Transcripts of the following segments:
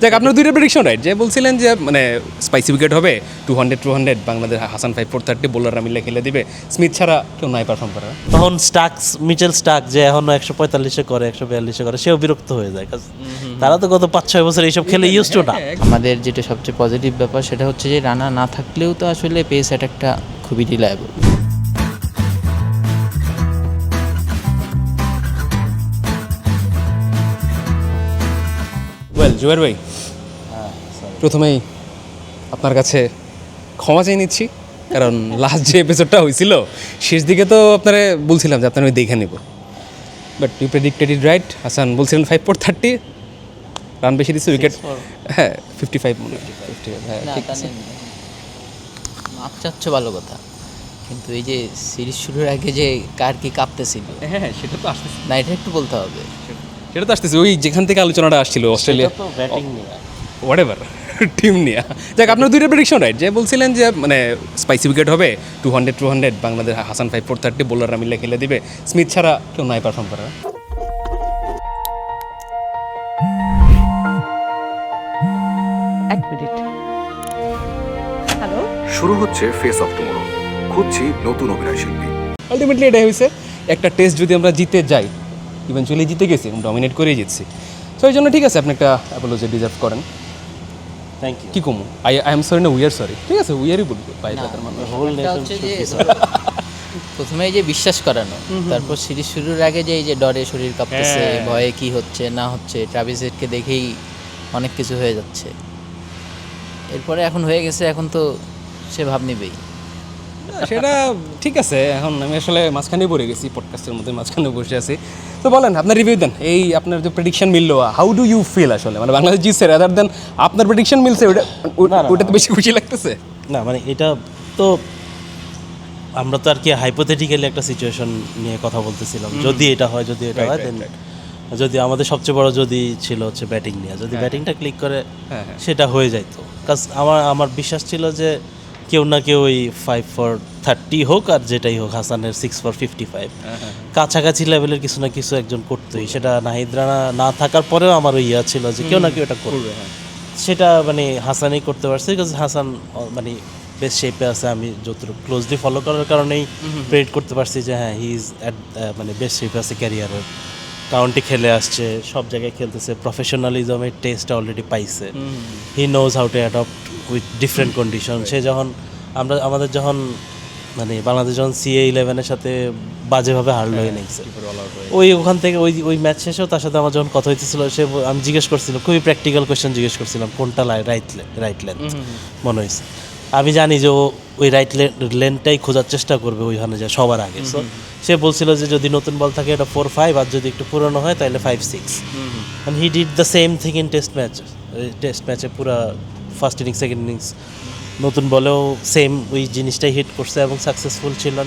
দেখ আপনার দুইটা প্রেডিকশন রাইট, যে বলছিলেন যে মানে স্পাইসি উইকেট হবে 200 বাংলাদেশ, হাসান 5 430 বোলাররা মিলে খেলে দিবে, স্মিথ ছাড়া কেউ নাই পারফর্ম করে। তখন মিচেল স্টার্ক যে এখনো 145 করে 142 করে, সেও বিরক্ত হয়ে যায়। তারা তো গত 5-6 বছর এইসব খেলে ইউজ টু না। আমাদের যেটা সবচেয়ে পজিটিভ ব্যাপার সেটা হচ্ছে যে রানা না থাকলেও তো আসলে পেস অ্যাটাকটা খুবই রিলায়েবল। ওয়েল জুয়ের ভাই, প্রথমেই আপনার কাছে ক্ষমা চেয়ে নিচ্ছি, কারণ লাস্ট যে এপিসোডটা হয়েছিল শেষ দিকে তো আপনারা বলছিলাম যে আপনার আমি দেখে নেব, but you predicted it right. Hasan বলছিলেন 5 430, রান বেশি দিচ্ছে, উইকেট হ্যাঁ 55 মনে হয় 55, হ্যাঁ ঠিক আছে। মাপ চাচ্ছ ভালো কথা, কিন্তু এই যে সিরিজ শুরুর আগে যে কার কি কাঁপতেছিল, হ্যাঁ সেটা তো আসতেছে, না এটা একটু বলতে হবে। সেটা তো আসতেছে ওই যেখান থেকে আলোচনাটা আসছিল অস্ট্রেলিয়া ব্যাটিং নিয়ে হোয়াট এভার টিম নিয়ে। দেখ আপনার দুইটা প্রেডিকশন রাইট, যে বলছিলেন যে মানে স্পাইসি উইকেট হবে 200 বাংলাদেশ, হাসান 5 430 বোলাররা মিলে খেলে দিবে, স্মিথ ছাড়া কেউ নাই পারফর্ম করে। এক মিনিট। হ্যালো, শুরু হচ্ছে ফেস অফ টুমরো, খুঁজছি নতুন অভিনয় শিল্পী। আলটিমেটলি এটাই হয়েছে, একটা টেস্ট যদি আমরা জিতে যাই, ইভেনচুয়ালি জিতে গেছি, ডমিনেট করেই জিতছি, তো এই জন্য ঠিক আছে আপনি একটা অ্যাপোলজি ডিজার্ভ করেন। Thank you. কী কমু, আই এম সরি না, উই আর সরি, ঠিক আছে উই আরই বলবো পাই পাতার মানুষ। হোল এটা হচ্ছে যে প্রথমে এই যে বিশ্বাস করানো, তারপর সিরিজ শুরুর আগে যে এই যে ডরে শরীর কাঁপতেছে, হ্যাঁ। ভয়ে কি হচ্ছে না হচ্ছে, ট্রাভিস হেডকে দেখেই অনেক কিছু হয়ে যাচ্ছে। এরপরে এখন হয়ে গেছে, এখন তো সে ভাব নিবেই। সেটা ঠিক আছে, এখন আমি আসলে মাঝখানে পড়ে গেছি, পডকাস্টের মধ্যে মাঝখানে বসে আছি। তো বলেন আপনার রিভিউ দেন, এই আপনার যে প্রেডিকশন মিললো, হাউ ডু ইউ ফিল আসলে, মানে বাংলাদেশ জিতছে রাদার দেন আপনার প্রেডিকশন মিলছে, ওইটাতে বেশি খুশি লাগতেছে? না মানে এটা তো আমরা তো আর কি হাইপোথেটিক্যালি একটা সিচুয়েশন নিয়ে কথা বলতেছিলাম, যদি এটা হয় Right, দেন right. যদি আমাদের সবচেয়ে বড় যদি ছিল হচ্ছে ব্যাটিং নিয়ে, যদি ব্যাটিংটা ক্লিক করে হ্যাঁ। সেটা হয়ে যাইতো। কাজ আমার বিশ্বাস ছিল যে কেউ না কেউ ওই 5 for 30 হোক আর যেটাই হোক, হাসানের 6 for 55 কাছাকাছি লেভেলের কিছু না কিছু একজন করতোই। সেটা নাহিদ রানা না থাকার পরেও আমার ওই ইয়া ছিল যে কেউ না কেউ এটা করবে। সেটা মানে হাসানই করতে পারছে, বিকজ হাসান মানে বেশ শেপে আছে। আমি যতটুকু ক্লোজলি ফলো করার কারণেই প্রেডিক্ট করতে পারছি যে হ্যাঁ হি ইজ মানে বেশ শেপে আছে ক্যারিয়ারের। কাউন্টি খেলে আসছে, সব জায়গায় খেলতেছে, প্রফেশনালিজমের টেস্টটা অলরেডি পাইছে। He knows how to adapt with different condition. সে যখন আমাদের যখন মানে বাংলাদেশ যখন CA-11-এর সাথে বাজেভাবে হারলো ইনিংসে, ওখান থেকে ওই ম্যাচ শেষেও তার সাথে আমার যখন কথা হইতেছিল, আমি জিজ্ঞেস করছিলাম, খুবই প্র্যাকটিক্যাল কোয়েশ্চেন জিজ্ঞেস করছিলাম, কোনটা রাইট লেন্থ মনে হয়েছে। আমি জানি যে ও ওই রাইট লেনটাই খোঁজার চেষ্টা করবে ওইখানে যায় সবার আগে। সো সে বলছিল যে যদি নতুন বল থাকে এটা 4-5, আর যদি একটু পুরনো হয় তাহলে 5-6। And he did the same thing in test ম্যাচে পুরা ফার্স্ট ইনিংস সেকেন্ড ইনিংস নতুন বলেও সেম ওই জিনিসটাই হিট করছে এবং সাকসেসফুল ছিলেন।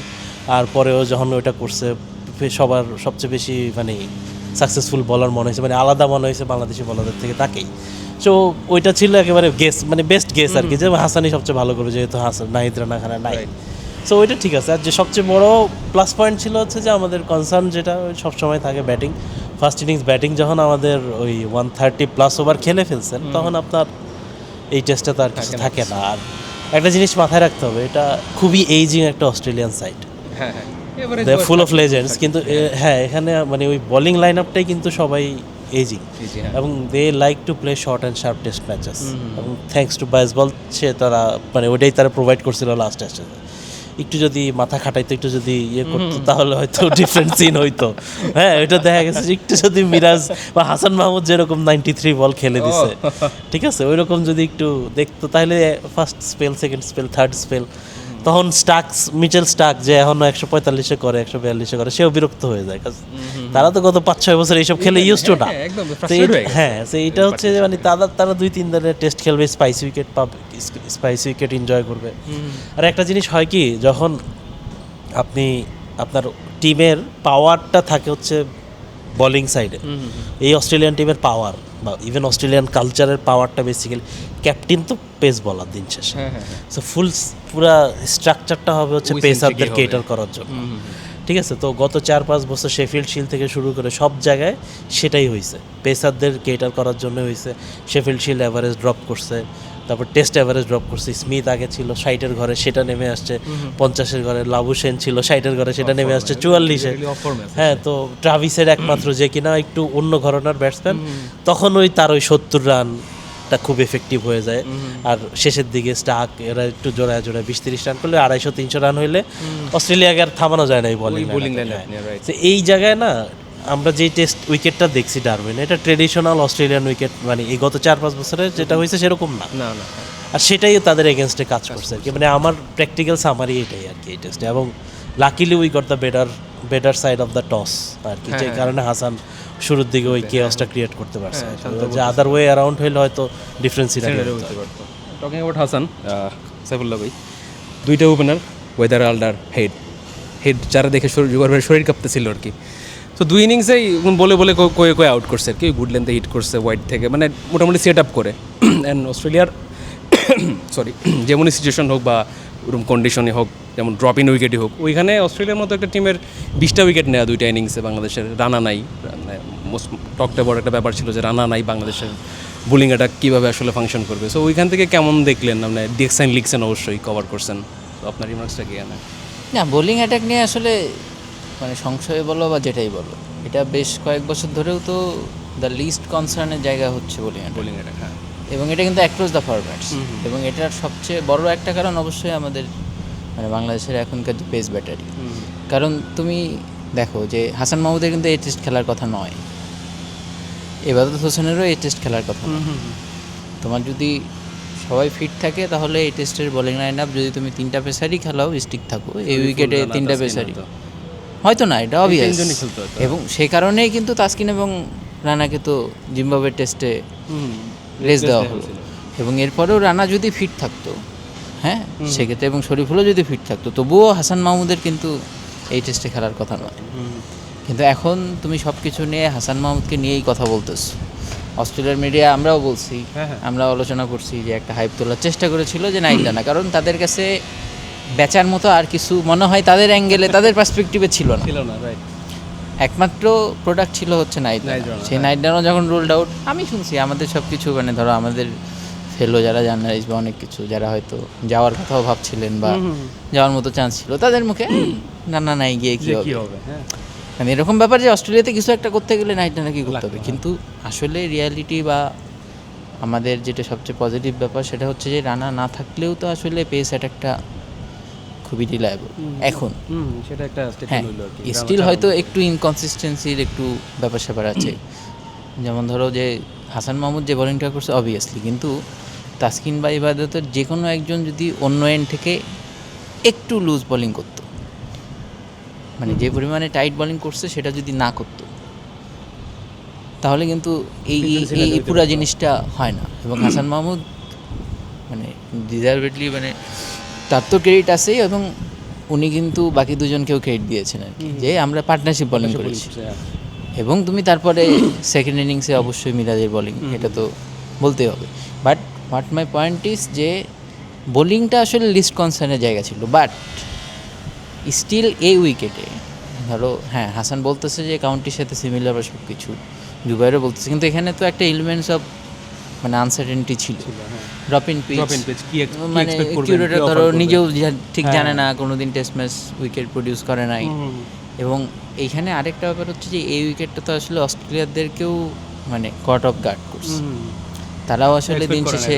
আর পরেও যখন ওইটা করছে, সবার সবচেয়ে বেশি মানে সাকসেসফুল বলার মনে হয়েছে, মানে আলাদা মনে হয়েছে বাংলাদেশি বলারদের থেকে তাকেই। সো ওইটা ছিল একেবারে গেস, মানে বেস্ট গেস আর কি, যে হাসানই সবচেয়ে ভালো করবে, যেহেতু হাসান নাহিদ রানা খানা নাই। সো ওইটা ঠিক আছে। আর যে সবচেয়ে বড় প্লাস পয়েন্ট ছিল হচ্ছে যে আমাদের কনসার্ন যেটা সবসময় থাকে ব্যাটিং। ফার্স্ট ইনিংস ব্যাটিং যখন আমাদের ওই 130+ ওভার খেলে ফেলছেন, তখন আপনার এই টেস্টটা তো আর কিছু থাকে না। আর একটা জিনিস মাথায় রাখতে হবে, এটা খুবই এইজিং একটা Australian side, full of legends, কিন্তু হ্যাঁ এখানে মানে ওই বোলিং লাইন আপটাই কিন্তু সবাই এইজিং, এবং they like to play short and sharp test matches. এবং থ্যাঙ্কস টু বেসবল তারা মানে ওইটাই তারা প্রোভাইড করছিল লাস্ট টেস্টে। একটু যদি মাথা খাটাইতো, একটু যদি ইয়ে করতো, তাহলে হয়তো ডিফারেন্ট সিন হইতো। হ্যাঁ ওইটা দেখা গেছে যে একটু যদি মিরাজ বা হাসান মাহমুদ যেরকম 93 বল খেলে দিছে, ঠিক আছে, ওই রকম যদি একটু দেখতো, তাহলে first spell, second spell, third spell, তখন মিচেল স্টার্ক যে এখনো 145 করে 142 করে, সেও বিরক্ত হয়ে যায়। তারা তো গত 5-6 বছর এইসব খেলে ইউজ টু না। হ্যাঁ এইটা হচ্ছে যে মানে তারা 2-3 দিনের টেস্ট খেলবে, স্পাইসি উইকেট পাবে, স্পাইসি উইকেট এনজয় করবে। আর একটা জিনিস হয় কি, যখন আপনি আপনার টিমের পাওয়ারটা থাকে হচ্ছে বোলিং সাইডে, এই অস্ট্রেলিয়ান টিমের পাওয়ার বা ইভেন অস্ট্রেলিয়ান কালচারের পাওয়ারটা বেসিক্যালি ক্যাপ্টেন তো পেস বলার দিন শেষে। সো পুরা স্ট্রাকচারটা হবে হচ্ছে পেসারদের কেটার করার জন্য। ঠিক আছে, তো গত 4-5 বছর শেফিল্ড শিল্ড থেকে শুরু করে সব জায়গায় সেটাই হয়েছে, পেসারদের কেটার করার জন্য হয়েছে। শেফিল্ড শিল্ড অ্যাভারেজ ড্রপ করছে, তারপর টেস্ট অ্যাভারেজ ড্রপ করছে। স্মিথ আগে ছিল 60-এর ঘরে, সেটা নেমে আসছে 50-এর ঘরে। লাবুশেন ছিল 60-এর ঘরে, সেটা নেমে আসছে 44-এ। হ্যাঁ, তো ট্রাভিসের একমাত্র যে কিনা একটু অন্য ঘরানার ব্যাটসম্যান, তখন তার ওই 70 রানটা খুব এফেক্টিভ হয়ে যায়। আর শেষের দিকে স্টাক এরা একটু জোড়ায় 20-30 রান করলে 250-300 রান হইলে অস্ট্রেলিয়াকে আর থামানো যায় না এই বোলিং লাইনআপ নিয়ে, right. তো এই জায়গায় না আমরা যেই টেস্ট উইকেটটা দেখছি ডারউইন, এটা ট্রেডিশনাল অস্ট্রেলিয়ান উইকেট, মানে এই গত 4-5 বছরের যেটা হয়েছে সেরকম না। না আর সেটাই তাদের এগেনস্টে কাজ করছে আর কি। মানে আমার প্র্যাকটিক্যাল সামারি এটাই আর কি এই টেস্টে। এবং luckily we got the better side of the toss আর কি, যে কারণে হাসান শুরুর দিকে ওই কেওসটা ক্রিয়েট করতে পারছে। যে আদার ওয়ে অ্যারাউন্ড হইলে হয়তো difference talking about Hasan, Saifullah ভাই, দুইটা ওপেনার, ওয়েদার আল্ডার হেড যারা দেখে শরীর কাঁপতেছিল আর কি। তো 2 ইনিংসেই বলে কয়ে আউট করছে আর কি, গুড লেন্থে হিট করছে ওয়াইড থেকে, মানে মোটামুটি সেট আপ করে। অ্যান্ড অস্ট্রেলিয়ার সরি যেমনই সিচুয়েশন হোক বা ওরকম কন্ডিশনে হোক, যেমন ড্রপ ইন উইকেটই হোক, ওইখানে অস্ট্রেলিয়ার মতো একটা টিমের 20টা উইকেট নেওয়া 2টা ইনিংসে, বাংলাদেশের রানা নাই। মোস্ট টকটা বড় একটা ব্যাপার ছিল যে রানা নাই, বাংলাদেশের বোলিং অ্যাটাক কীভাবে আসলে ফাংশন করবে। সো ওইখান থেকে কেমন দেখলেন? মানে ডিকসেন লিখছেন, অবশ্যই কভার করছেন, তো আপনার রিমার্কসটা কি জানেন? না, বোলিং অ্যাটাক নিয়ে আসলে মানে সংশয় বলো বা যেটাই বলো, এটা বেশ কয়েক বছর ধরেও তো দ্য লিস্ট কনসার্নের জায়গা হচ্ছে বোলিং অ্যাটাক। হ্যাঁ, এবং এটা কিন্তু অ্যাক্রস দ্য ফরম্যাটস। এবং এটার সবচেয়ে বড় একটা কারণ অবশ্যই আমাদের মানে বাংলাদেশের এখনকার যে পেস ব্যাটারি। কারণ তুমি দেখো যে হাসান মাহমুদের কিন্তু এই টেস্ট খেলার কথা নয়, এবাদত হোসেনেরও এই টেস্ট খেলার কথা নয়। তোমার যদি সবাই ফিট থাকে তাহলে এই টেস্টের বোলিং লাইন আপ, যদি তুমি 3টা পেসারই খেলাও, স্টিক থাকো এই উইকেটে 3টা পেসারই হয়তো না, এটা অবভিয়াস। এবং সেই কারণেই কিন্তু তাসকিন এবং রানাকে তো জিম্বাবুয়ে টেস্টে রেস দেওয়া হলো। এবং এরপরেও রানা যদি ফিট থাকতো, হ্যাঁ সেক্ষেত্রে, এবং শরীফুলও যদি ফিট থাকতো, তবুও হাসান মাহমুদের কিন্তু এই টেস্টে খেলার কথা নয়। কিন্তু এখন তুমি সব কিছু নিয়ে হাসান মাহমুদকে নিয়েই কথা বলতেছো। অস্ট্রেলিয়ার মিডিয়া আমরাও বলছি, আমরা আলোচনা করছি যে একটা হাইপ তোলার চেষ্টা করেছিল যে নাইট রানা, কারণ তাদের কাছে বেচার মতো আর কিছু মনে হয় তাদের অ্যাঙ্গেলে, তাদের পার্সপেক্টিভে ছিল না। রাইট, একমাত্র প্রোডাক্ট ছিল হচ্ছে নাইট রানা। সেই নাইট রানা যখন রুলড আউট, আমি শুনছি আমাদের সব কিছু মানে ধরো আমাদের ফেলো যারা জার্নালিস্ট বা অনেক কিছু যারা হয়তো যাওয়ার কথাও ভাবছিলেন বা যাওয়ার মতো চান্স ছিল, তাদের মুখে রানা নাই গিয়ে কী হবে, মানে এরকম ব্যাপার যে অস্ট্রেলিয়াতে কিছু একটা করতে গেলে নাইট রানা কী করতে হবে। কিন্তু আসলে রিয়ালিটি বা আমাদের যেটা সবচেয়ে পজিটিভ ব্যাপার সেটা হচ্ছে যে রানা না থাকলেও তো আসলে পেস অ্যাটাকটা খুবই রিলায়েবল এখন। সেটা একটা হ্যাঁ, স্টিল হয়তো একটু ইনকনসিস্টেন্সির একটু ব্যাপার স্যাপার আছে। যেমন ধরো যে হাসান মাহমুদ যে বোলিংটা করছে অবভিয়াসলি, কিন্তু তাসকিন বা ইবাদতের যে কোনো একজন যদি অন্য এন্ড থেকে একটু লুজ বোলিং করতো, মানে যে পরিমাণে টাইট বোলিং করছে সেটা যদি না করতো, তাহলে কিন্তু এই পুরো জিনিসটা হয় না। এবং হাসান মাহমুদ মানে ডিজার্ভেডলি মানে তার তো ক্রেডিট আছেই, এবং উনি কিন্তু বাকি দুজনকেও ক্রেডিট দিয়েছেন আর কি, যে আমরা পার্টনারশিপ বোলিং করেছি। এবং তুমি তারপরে সেকেন্ড ইনিংসে অবশ্যই মিরাজের বোলিং, এটা তো বলতেই হবে। But what my point is যে বোলিংটা আসলে লিস্ট কনসার্নের জায়গা ছিল, বাট স্টিল এই উইকেটে ধরো হ্যাঁ হাসান বলতেছে যে কাউন্টির সাথে সিমিলার বা সব কিছু, জুবাইরও বলতেছে, কিন্তু এখানে তো একটা এলিমেন্টস অফ মানে আনসার্টেনিটি ছিল। ড্রপ ইন পিচ মানে কিউরেটর ধরো নিজেও ঠিক জানে না, কোনোদিন টেস্ট ম্যাচ উইকেট প্রডিউস করে নাই। এবং এইখানে আরেকটা ব্যাপার হচ্ছে যে এই উইকেটটা তো আসলে অস্ট্রেলিয়াদেরকেও মানে কট অফ গার্ড করছে। তারাও আসলে দিন শেষে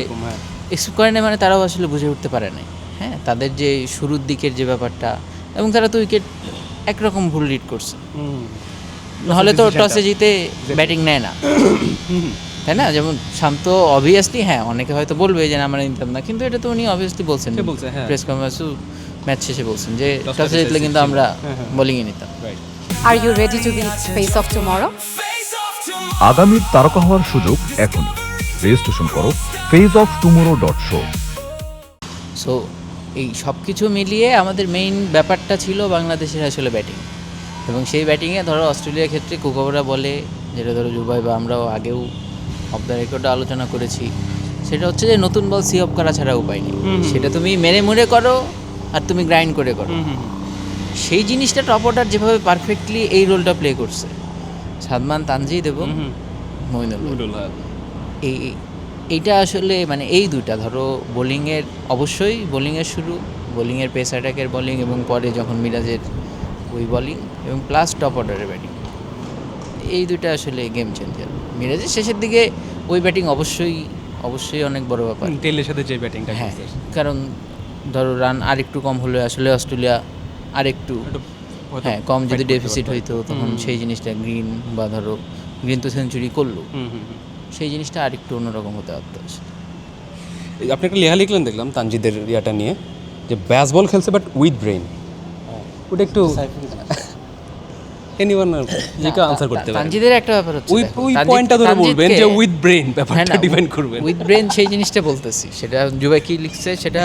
এক্সপেক্ট করে না, মানে তারাও আসলে বুঝে উঠতে পারে নাই। হ্যাঁ, তাদের যে শুরুর দিকের যে ব্যাপারটা, এবং তারা তো উইকেট একরকম ভুল রিড করছে, নাহলে তো টসে জিতে ব্যাটিং নেয় না, তাই না? যেমন শান্ত অবভিয়াসলি, হ্যাঁ অনেকে হয়তো বলবে যে না আমরা নিতাম না, কিন্তু এটা তো উনি অবভিয়াসলি বলছেন প্রেস কনফারেন্সে ম্যাচ শেষে বলছেন যে টসে জিতলে কিন্তু আমরা বোলিংয়ে নিতাম। Are you ready to be face of tomorrow? আগামীর তারকা হওয়ার সুযোগ এখনই। রেজিস্ট্রেশন করো faceoftomorrow.show। সো এই সব কিছু মিলিয়ে আমাদের মেইন ব্যাপারটা ছিল বাংলাদেশের আসলে ব্যাটিং। এবং সেই ব্যাটিংয়ে ধরো অস্ট্রেলিয়ার ক্ষেত্রে কুকবরা বলে, যেটা ধরো জুবাই বা আমরাও আগেও অফ দ্য রেকর্ডে আলোচনা করেছি, সেটা হচ্ছে যে নতুন বল সি অফ করা ছাড়া উপায় নেই। সেটা তুমি মেরে মুড়ে করো আর তুমি গ্রাইন্ড করে করো, সেই জিনিসটা টপ অর্ডার যেভাবে পারফেক্টলি এই রোলটা প্লে করছে, সাদমান তানজিদ এবং মইনুল, এইটা আসলে মানে এই দুইটা ধরো বোলিংয়ের, অবশ্যই বোলিংয়ের শুরু, বোলিংয়ের পেস অ্যাটাকের বোলিং এবং পরে যখন মিরাজের ওই বোলিং এবং প্লাস টপ অর্ডারের ব্যাটিং, এই দুইটা আসলে গেম চেঞ্জার। মিরাজের শেষের দিকে ওই ব্যাটিং অবশ্যই অনেক বড় ব্যাপার। টেলের সাথে যে ব্যাটিংটা হ্যাঁ, কারণ ধরো রান আরেকটু কম হলে আসলে অস্ট্রেলিয়া আরেকটু হ্যাঁ কম যদি ডেফিসিট হইতো তখন সেই জিনিসটা গ্রিন বা ধরো গ্রিন তো সেঞ্চুরি করলো, সেই জিনিসটা আরেকটু অন্যরকম হতে পারতো। আপনি একটা লেখা লিখলেন দেখলাম তানজিদের ইয়াটা নিয়ে, যে ব্যাস বল খেলছে বাট উইথ ব্রেইন, ওটা একটু এনিওয়ান যে কেউ আনসার করতে পারে। তানজিদের একটা ব্যাপার হচ্ছে ওই পয়েন্টটা ধরে বলবেন যে উইথ ব্রেইন ব্যাপারটা ডিফাইন করবেন। উইথ ব্রেইন সেই জিনিসটা বলতেছি, সেটা জুবাই কি লিখছে সেটা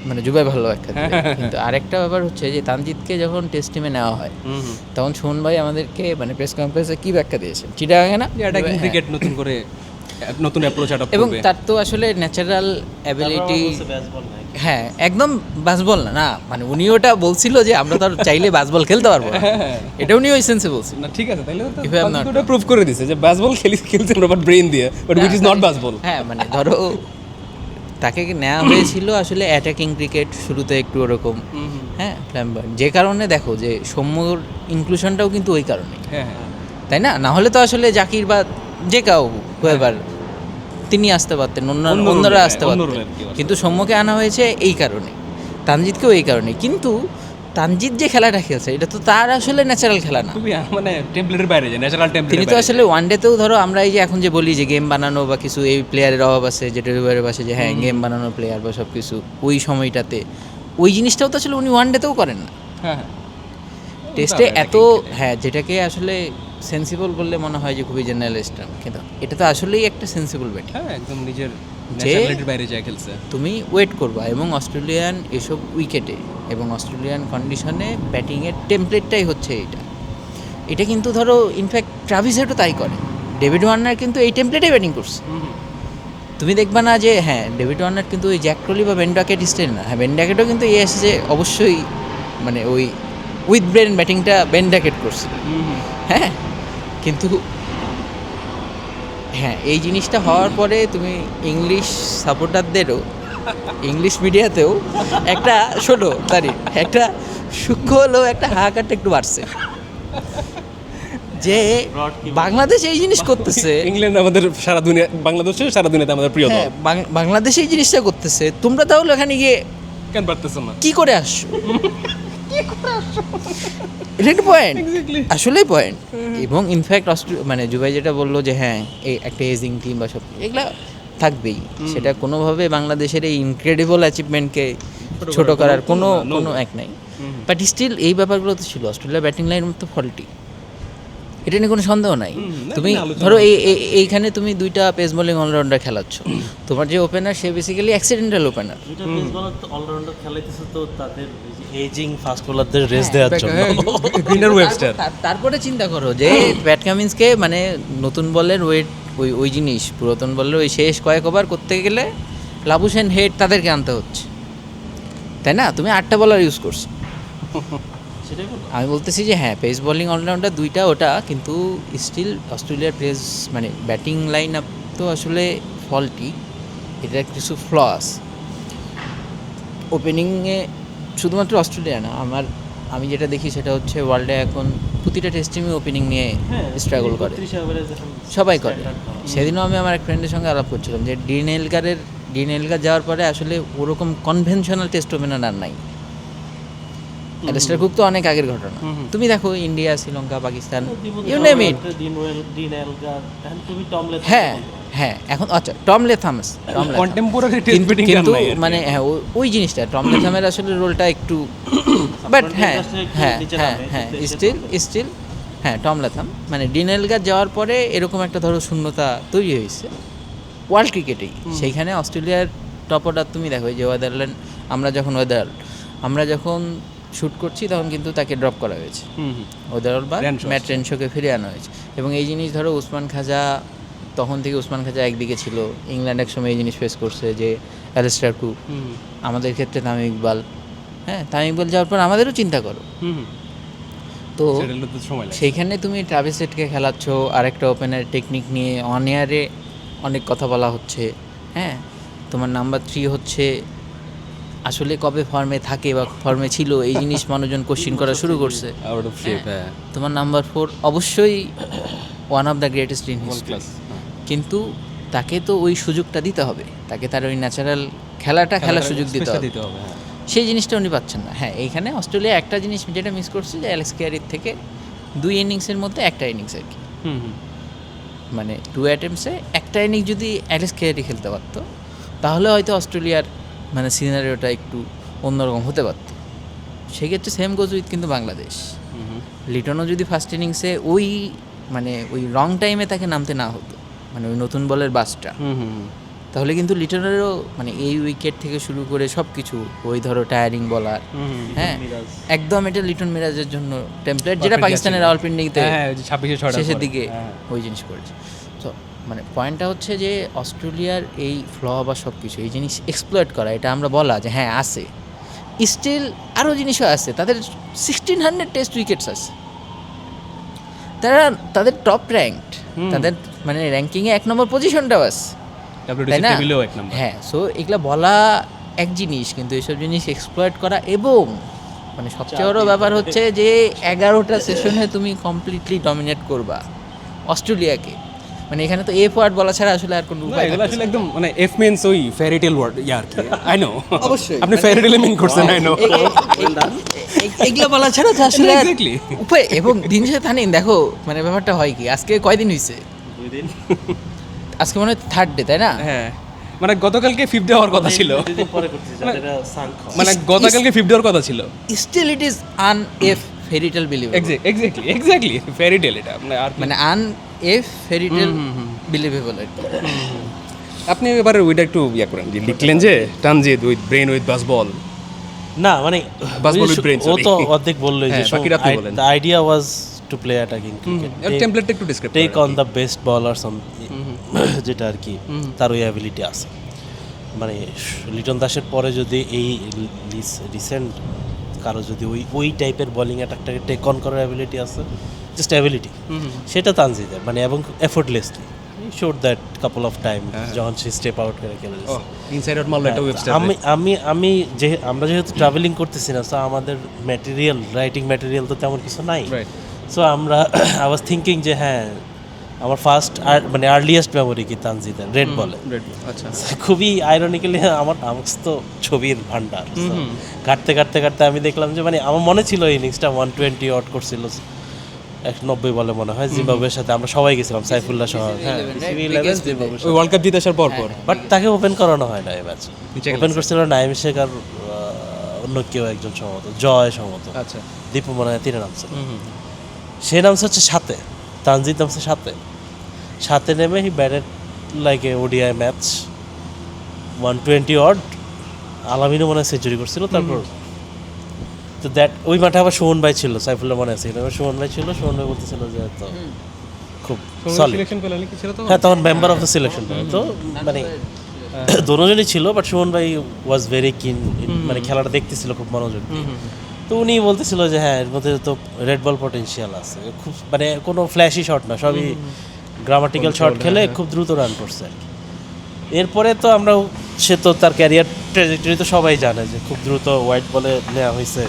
মানে জুবাই ভালো ব্যাখ্যা দেবে। কিন্তু আরেকটা ব্যাপার হচ্ছে যে তানজিদকে যখন টেস্ট টিমে নেওয়া হয় তখন সুমন ভাই আমাদেরকে মানে প্রেস কনফারেন্সে কি ব্যাখ্যা দিয়েছেন, চিটাগাঙে না অ্যাটাকিং ক্রিকেট নতুন করে নতুন অ্যাপ্রোচ অ্যাডপ্ট করবে, এবং তার তো আসলে ন্যাচারাল অ্যাবিলিটি, হ্যাঁ একদম বাসবল না মানে উনি ওটা বলছিল যে আমরা তো আর চাইলে বাসবল খেলতে পারবো না, এটা উনি ওই সেন্সে বলছিল। না ঠিক আছে, তাহলে If I am not ওটা প্রুভ করে দিয়েছে যে ব্যাসবল খেলছে আমরা বাট ব্রেইন দিয়ে, বাট হুইচ ইজ নট ব্যাসবল। হ্যাঁ মানে ধরো তাকে নেওয়া হয়েছিল আসলে অ্যাটাকিং ক্রিকেট শুরুতে একটু ওরকম, হ্যাঁ ফ্ল্যাম্বার, যে কারণে দেখো যে সৌম্যর ইনক্লুশনটাও কিন্তু ওই কারণে, হ্যাঁ তাই না? না হলে তো আসলে জাকির বা যে কাউ এবার তিনি আসতে পারতেন, অন্যরা আসতে পারতেন, কিন্তু সৌম্যকে আনা হয়েছে এই কারণে, তানজিদকেও এই কারণে। কিন্তু তানজিদ যে খেলাটা খেলছে এটা তো তার আসলে ন্যাচারাল খেলা না, খুবই মানে টেমপ্লেটের বাইরে যায়, ন্যাচারাল টেমপ্লেট। তিনি তো আসলে ওয়ানডেতেও ধরো আমরা এই যে এখন যে বলি যে গেম বানানো বা কিছু এই প্লেয়ারের অভাব আছে, যেটা রবিবারের পাশে যে হ্যাঁ গেম বানানো প্লেয়ার বা সব কিছু ওই সময়টাতে ওই জিনিসটাও তো আসলে উনি ওয়ানডেতেও করেন না, হ্যাঁ টেস্টে এত হ্যাঁ যেটাকে আসলে সেন্সিবল বললে মনে হয় যে খুবই জেনারেলিস্ট, কিন্তু এটা তো আসলেই একটা সেন্সিবল ব্যাটিং, হ্যাঁ একদম নিজের যে ন্যাচারালিটির বাইরে যায় খেলছে। তুমি ওয়েট করবা এবং অস্ট্রেলিয়ান এসব উইকেটে এবং অস্ট্রেলিয়ান কন্ডিশনে ব্যাটিংয়ের টেমপ্লেটটাই হচ্ছে এটা কিন্তু ধরো ইনফ্যাক্ট ট্রাভিস হেডও তাই করে, ডেভিড ওয়ার্নার কিন্তু এই টেমপ্লেটে ব্যাটিং করছে। তুমি দেখবা না যে হ্যাঁ ডেভিড ওয়ার্নার কিন্তু ওই জ্যাক ক্রলি বা বেন ডকেট স্টাইল না, হ্যাঁ বেন ডকেটও কিন্তু এসেছে অবশ্যই মানে ওই উইথ ব্রেন ব্যাটিংটা বেন ডকেট করছে, হ্যাঁ কিন্তু হ্যাঁ এই জিনিসটা হওয়ার পরে তুমি ইংলিশ সাপোর্টারদেরও ইংলিশ মিডিয়াতেও একটা শোনো তারিখ একটা সূক্ষ্ম হলেও একটা হাহাকারটা একটু বাড়ছে যে বাংলাদেশ এই জিনিস করতেছে, ইংল্যান্ড আমাদের সারা দুনিয়া, বাংলাদেশে সারা দুনিয়াতে আমাদের প্রিয় দল, হ্যাঁ বাংলাদেশ এই জিনিসটা করতেছে, তোমরা তাহলে ওখানে গিয়ে কেন পারতেছ না, কি করে আসছো? এটা একটা পয়েন্ট, আসলেই পয়েন্ট। এবং ইনফ্যাক্ট মানে জুবাই যেটা বললো যে হ্যাঁ এই একটা এজিং টিম বা সব এগুলা থাকবেই, সেটা কোনোভাবে বাংলাদেশের এই ইনক্রেডিবল অ্যাচিভমেন্টকে ছোট করার কোনো এক নাই, বাট স্টিল এই ব্যাপারগুলো তো ছিল। অস্ট্রেলিয়া ব্যাটিং লাইন তো ফল্টি, এটা নিয়ে কোনো সন্দেহ নাই। তুমি ধরো এইখানে তুমি দুইটা পেস বোলিং অলরাউন্ডার খেলাচ্ছ, তোমার যে ওপেনার সে বেসিক্যালি অ্যাক্সিডেন্টাল ওপেনার, দুইটা পেস বোলার তো অলরাউন্ডার খেলাইতেছে তো তাদের এজিং ফাস্ট বোলারদের রেস দেওয়ার জন্য। Greener Webster. তারপরে চিন্তা করো যে প্যাট কামিন্সকে মানে নতুন বলের ওয়েট ওই জিনিস পুরাতন বলের ওই শেষ কয়েক ওভার করতে গেলে লাবুসেন হেড তাদেরকে আনতে হচ্ছে, তাই না? তুমি 8টা বলার ইউজ করছো, আমি বলতেছি যে হ্যাঁ পেস বোলিং অলরাউন্ডার দুইটা ওটা, কিন্তু স্টিল অস্ট্রেলিয়ার পেস মানে ব্যাটিং লাইন আপ তো আসলে ফল্টি, এটা কিছু ফ্লস ওপেনিংয়ে। শুধুমাত্র অস্ট্রেলিয়া না, আমি যেটা দেখি সেটা হচ্ছে ওয়ার্ল্ডে এখন প্রতিটা টেস্ট টিমে ওপেনিং নিয়ে স্ট্রাগল করে, সবাই করে। সেদিনও আমি আমার এক ফ্রেন্ডের সঙ্গে আলাপ করছিলাম যে ডিন এলগার যাওয়ার পরে আসলে ওরকম কনভেনশনাল টেস্ট ওপেনার আর নাই। অ্যালিস্টার কুক তো অনেক আগের ঘটনা, তুমি দেখো India, Sri Lanka, Pakistan, you name it. হ্যাঁ হ্যাঁ এখন আচ্ছা Tom Latham's contemporary test batting কিন্তু মানে হ্যাঁ ওই জিনিসটা টম লেথামের আসলে রোলটা একটু, বাট হ্যাঁ হ্যাঁ হ্যাঁ হ্যাঁ স্টিল হ্যাঁ টম লেথাম মানে ডিন এলগার যাওয়ার পরে এরকম একটা ধরো শূন্যতা তৈরি হয়েছে ওয়ার্ল্ড ক্রিকেটেই। সেইখানে অস্ট্রেলিয়ার টপ অর্ডার তুমি দেখো যে আমরা যখন শ্যুট করছি তখন কিন্তু তাকে ড্রপ করা হয়েছে, ওয়েদারল বা ম্যাট রেনশোকে ফিরে আনা হয়েছে। এবং এই জিনিস ধরো উসমান খাজা, তখন থেকে উসমান খাজা একদিকে ছিল, ইংল্যান্ড এক সময় এই জিনিস ফেস করছে যে অ্যালিস্টার কুক, আমাদের ক্ষেত্রে তামিম ইকবাল, হ্যাঁ তামিম ইকবাল যাওয়ার পর আমাদেরও চিন্তা করো। তো সেটেল হতে সময় লাগে। সেইখানে তুমি ট্রাভিস হেডকে খেলাচ্ছ, আরেকটা ওপেনার টেকনিক নিয়ে অন এয়ারে অনেক কথা বলা হচ্ছে। হ্যাঁ, তোমার নাম্বার 3 হচ্ছে আসলে কবে ফর্মে থাকে বা ফর্মে ছিল, এই জিনিস মানুষজন কোশ্চিন করা শুরু করছে। আউট অফ শেপ, হ্যাঁ, তোমার নাম্বার 4 অবশ্যই one of the greatest in history, class. কিন্তু তাকে তো ওই সুযোগটা দিতে হবে, তাকে তার ওই ন্যাচারাল খেলার সুযোগ দিতে হবে। হ্যাঁ। সেই জিনিসটা উনি পাচ্ছেন না। হ্যাঁ, এইখানে অস্ট্রেলিয়া একটা জিনিস যেটা মিস করছে যে অ্যালেক্স ক্যারির থেকে 2 ইনিংসের মধ্যে একটা ইনিংস আর কি, মানে 2 অ্যাটেম্পসে একটা ইনিংস যদি অ্যালেক্স ক্যারি খেলতে পারতো তাহলে হয়তো অস্ট্রেলিয়ার মানে সিনারিওটা একটু অন্যরকম হতে পারত। সেক্ষেত্রে সেম গোজ উইথ কিন্তু বাংলাদেশ। লিটনও যদি ফার্স্ট ইনিংসে ওই মানে ওই রং টাইমে তাকে নামতে না হতো, মানে ওই নতুন বলের বাসটা, তাহলে কিন্তু লিটনেরও মানে এই উইকেট থেকে শুরু করে সব কিছু, ওই ধরো টায়ারিং বলার, হ্যাঁ একদম এটা লিটন মিরাজের জন্য টেমপ্লেট, যেটা পাকিস্তানের রাওয়ালপিন্ডিতে হ্যাঁ, ওই যে 26 শেষের দিকে ওই জিনিস করেছে। তো মানে পয়েন্টটা হচ্ছে যে অস্ট্রেলিয়ার এই ফ্ল বা সব কিছু এই জিনিস এক্সপ্লয়েট করা, এটা আমরা বলা যে হ্যাঁ আছে, স্টিল আরও জিনিসও আছে। তাদের 1600 টেস্ট উইকেটস আছে, তাদের টপ র্যাঙ্কড, তাদের মানে র্যাঙ্কিংয়ে 1 নম্বর পজিশনটাও আছে, তাই না? হ্যাঁ, সো এগুলা বলা এক জিনিস, কিন্তু এইসব জিনিস এক্সপ্লয়েট করা, এবং মানে সবচেয়ে বড় ব্যাপার হচ্ছে যে 11টা সেশনে তুমি কমপ্লিটলি ডমিনেট করবা অস্ট্রেলিয়াকে, মানে এখানে তো এফ ওয়ার্ড বলা ছাড়া আসলে আর কোনো উপায় এগুলো থাকতেছে আসলে না। একদম মানে এফ মিন্স ওই ফেয়ারি টেল ওয়ার্ড ইয়ার কি, আই নো অবশ্যই, আপনি মানে- ফেয়ারি টেল মিন করছেন, আই নো এগুলো বলা ছাড়া তো আসলে আর Exactly. উপায়। এবং দিন শেষে থানিন দেখো মানে ব্যাপারটা হয় কি, আজকে কয়দিন হয়েছে? 2 দিন আজকে মনে হয় 3rd ডে, তাই না? হ্যাঁ, মানে গতকালকে 5th ডে হওয়ার কথা ছিল, 2 দিন পরে করতেছি, যাদের সাংখ মানে গতকালকে 5th ডে হওয়ার কথা ছিল। Still it is un F fairytale believable, exactly fairy tale এটা আর মানে আন এফ ফেরিটেল বিলিভেবল আর কি। আপনি এবারে ওইটা একটু ইয়া করেন, যে লিখলেন যে টানজিদ উইথ ব্রেন উইথ বাস বল। না মানে Baseball with brain, O sorry. তো অর্ধেক বললোই যে হ্যাঁ, বাকিটা আপনি বলেন। The idea was to play attacking cricket, টেমপ্লেটটা একটু describe take on the best bowler some, যেটা আর কি তার ওই অ্যাবিলিটি আছে। মানে লিটন দাসের পরে যদি এই রিসেন্ট কারো যদি ওই টাইপের বোলিং অ্যাটাকটাকে টেক অন করার অ্যাবিলিটি আছে, জাস্ট অ্যাবিলিটি, সেটা তানজিদের, মানে এবং effortlessly showed that couple of time যখন সে স্টেপ আউট করে খেলে। ইনসাইড আউট মারলো একটা ওয়েবস্টার। আমি আমরা যেহেতু ট্রাভেলিং করতেছি না, সো আমাদের ম্যাটেরিয়াল, রাইটিং ম্যাটেরিয়াল তো তেমন কিছু নাই। সো আমরা আই ওয়াজ থিঙ্কিং যে হ্যাঁ, আমার ফার্স্ট মানে আর্লিয়েস্ট মেমোরি কি তানজিদের রেড বলে। আচ্ছা, খুবই আইরনিক্যালি আমার তো ছবির ভান্ডার, কাটতে আমি দেখলাম যে মানে আমার মনে ছিল এই ইনিংসটা 120 অট করছিল 190 বলে মনে হয়, জিম্বাবুয়ের সাথে আমরা সবাই গেছিলাম, সাইফুল্লাহ সহ। ওই ওয়ার্ল্ড কাপ জিতে আসার পর বাট তাকে ওপেন করানো হয় না এই ম্যাচ, ওপেন করছিল নাইম শেখ আর অন্য কেউ একজন সম্ভবত, জয় সম্ভবত, আচ্ছা, দীপু মনে হয় 3 নামছে। সে নামছে হচ্ছে 7-এ, তানজিদ নামছে 7-এ নেমে he batted like a ODI match 120 odd, আলামিনও মনে হয় সেঞ্চুরি করছিল। তারপর তো দ্যাট ওই মাঠে আবার সুমন ভাই ছিল, সাইফুল্লাহ মনে আছে, সুমন ভাই ছিল, সুমন ভাই বলতেছিল যে তো খুব সলিড, সিলেকশন পেলেন কি ছিল তো? হ্যাঁ তখন মেম্বার অফ দ্য সিলেকশন, তো মানে দুজনই ছিল, বাট সুমন ভাই ওয়াজ ভেরি কিন, মানে খেলাটা দেখতেছিল খুব মনোযোগ দিয়ে। তো উনি বলতেছিল যে হ্যাঁ এর মধ্যে তো রেড বল পটেনশিয়াল আছে, খুব মানে কোনো ফ্ল্যাশি শট না, সবই গ্রামাটিক্যাল শট খেলে খুব দ্রুত রান করছে আর কি। এরপরে তো আমরা, সে তো তার ক্যারিয়ার ট্র্যাজেক্টরি তো সবাই জানে যে খুব দ্রুত হোয়াইট বলে নেওয়া হয়েছে,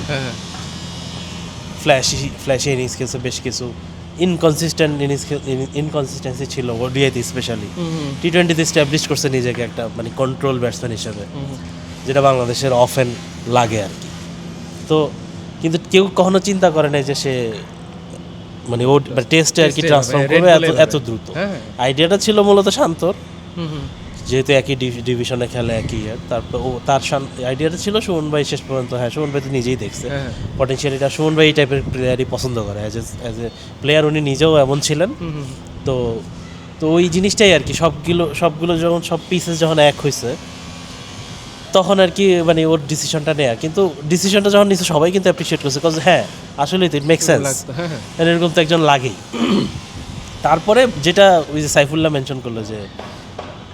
ফ্ল্যাশি ইনিংস খেলছে, বেশ কিছু ইনকনসিস্টেন্সি ছিল ওডিআইতে স্পেশালি। টি20তে এস্টাবলিশ করছে নিজেকে একটা মানে কন্ট্রোল ব্যাটসম্যান হিসেবে, যেটা বাংলাদেশের অফেন লাগে আর কি। তো কিন্তু কেউ কখনো চিন্তা করে নাই যে সে মানে ও টেস্টে আর কি ট্রান্সফর্ম করবে এত দ্রুত। আইডিয়াটা ছিল মূলত শান্তর, যেহেতু একই ডিভিশনে খেলে একই ইয়ার। তারপর তার আইডিয়াটা ছিল সুমন ভাই শেষ পর্যন্ত, হ্যাঁ সুমন ভাই তো নিজেই দেখছে পটেনশিয়ালিটা, সুমন ভাই এই টাইপের প্লেয়ারই পছন্দ করে অ্যাজ এ প্লেয়ার, উনি নিজেও এমন ছিলেন। তো ওই জিনিসটাই আর কি, সবগুলো যখন সব পিসেস যখন এক হয়েছে তখন আর কি মানে ওর ডিসিশনটা নেয়া, কিন্তু ডিসিশনটা যখন নিচ্ছে সবাই কিন্তু অ্যাপ্রিসিয়েট করছে, বিকজ হ্যাঁ আসলে তো ইট মেক সেন্স, এরকম তো একজন লাগেই। তারপরে যেটা ওই যে সাইফুল্লাহ মেনশন করলো যে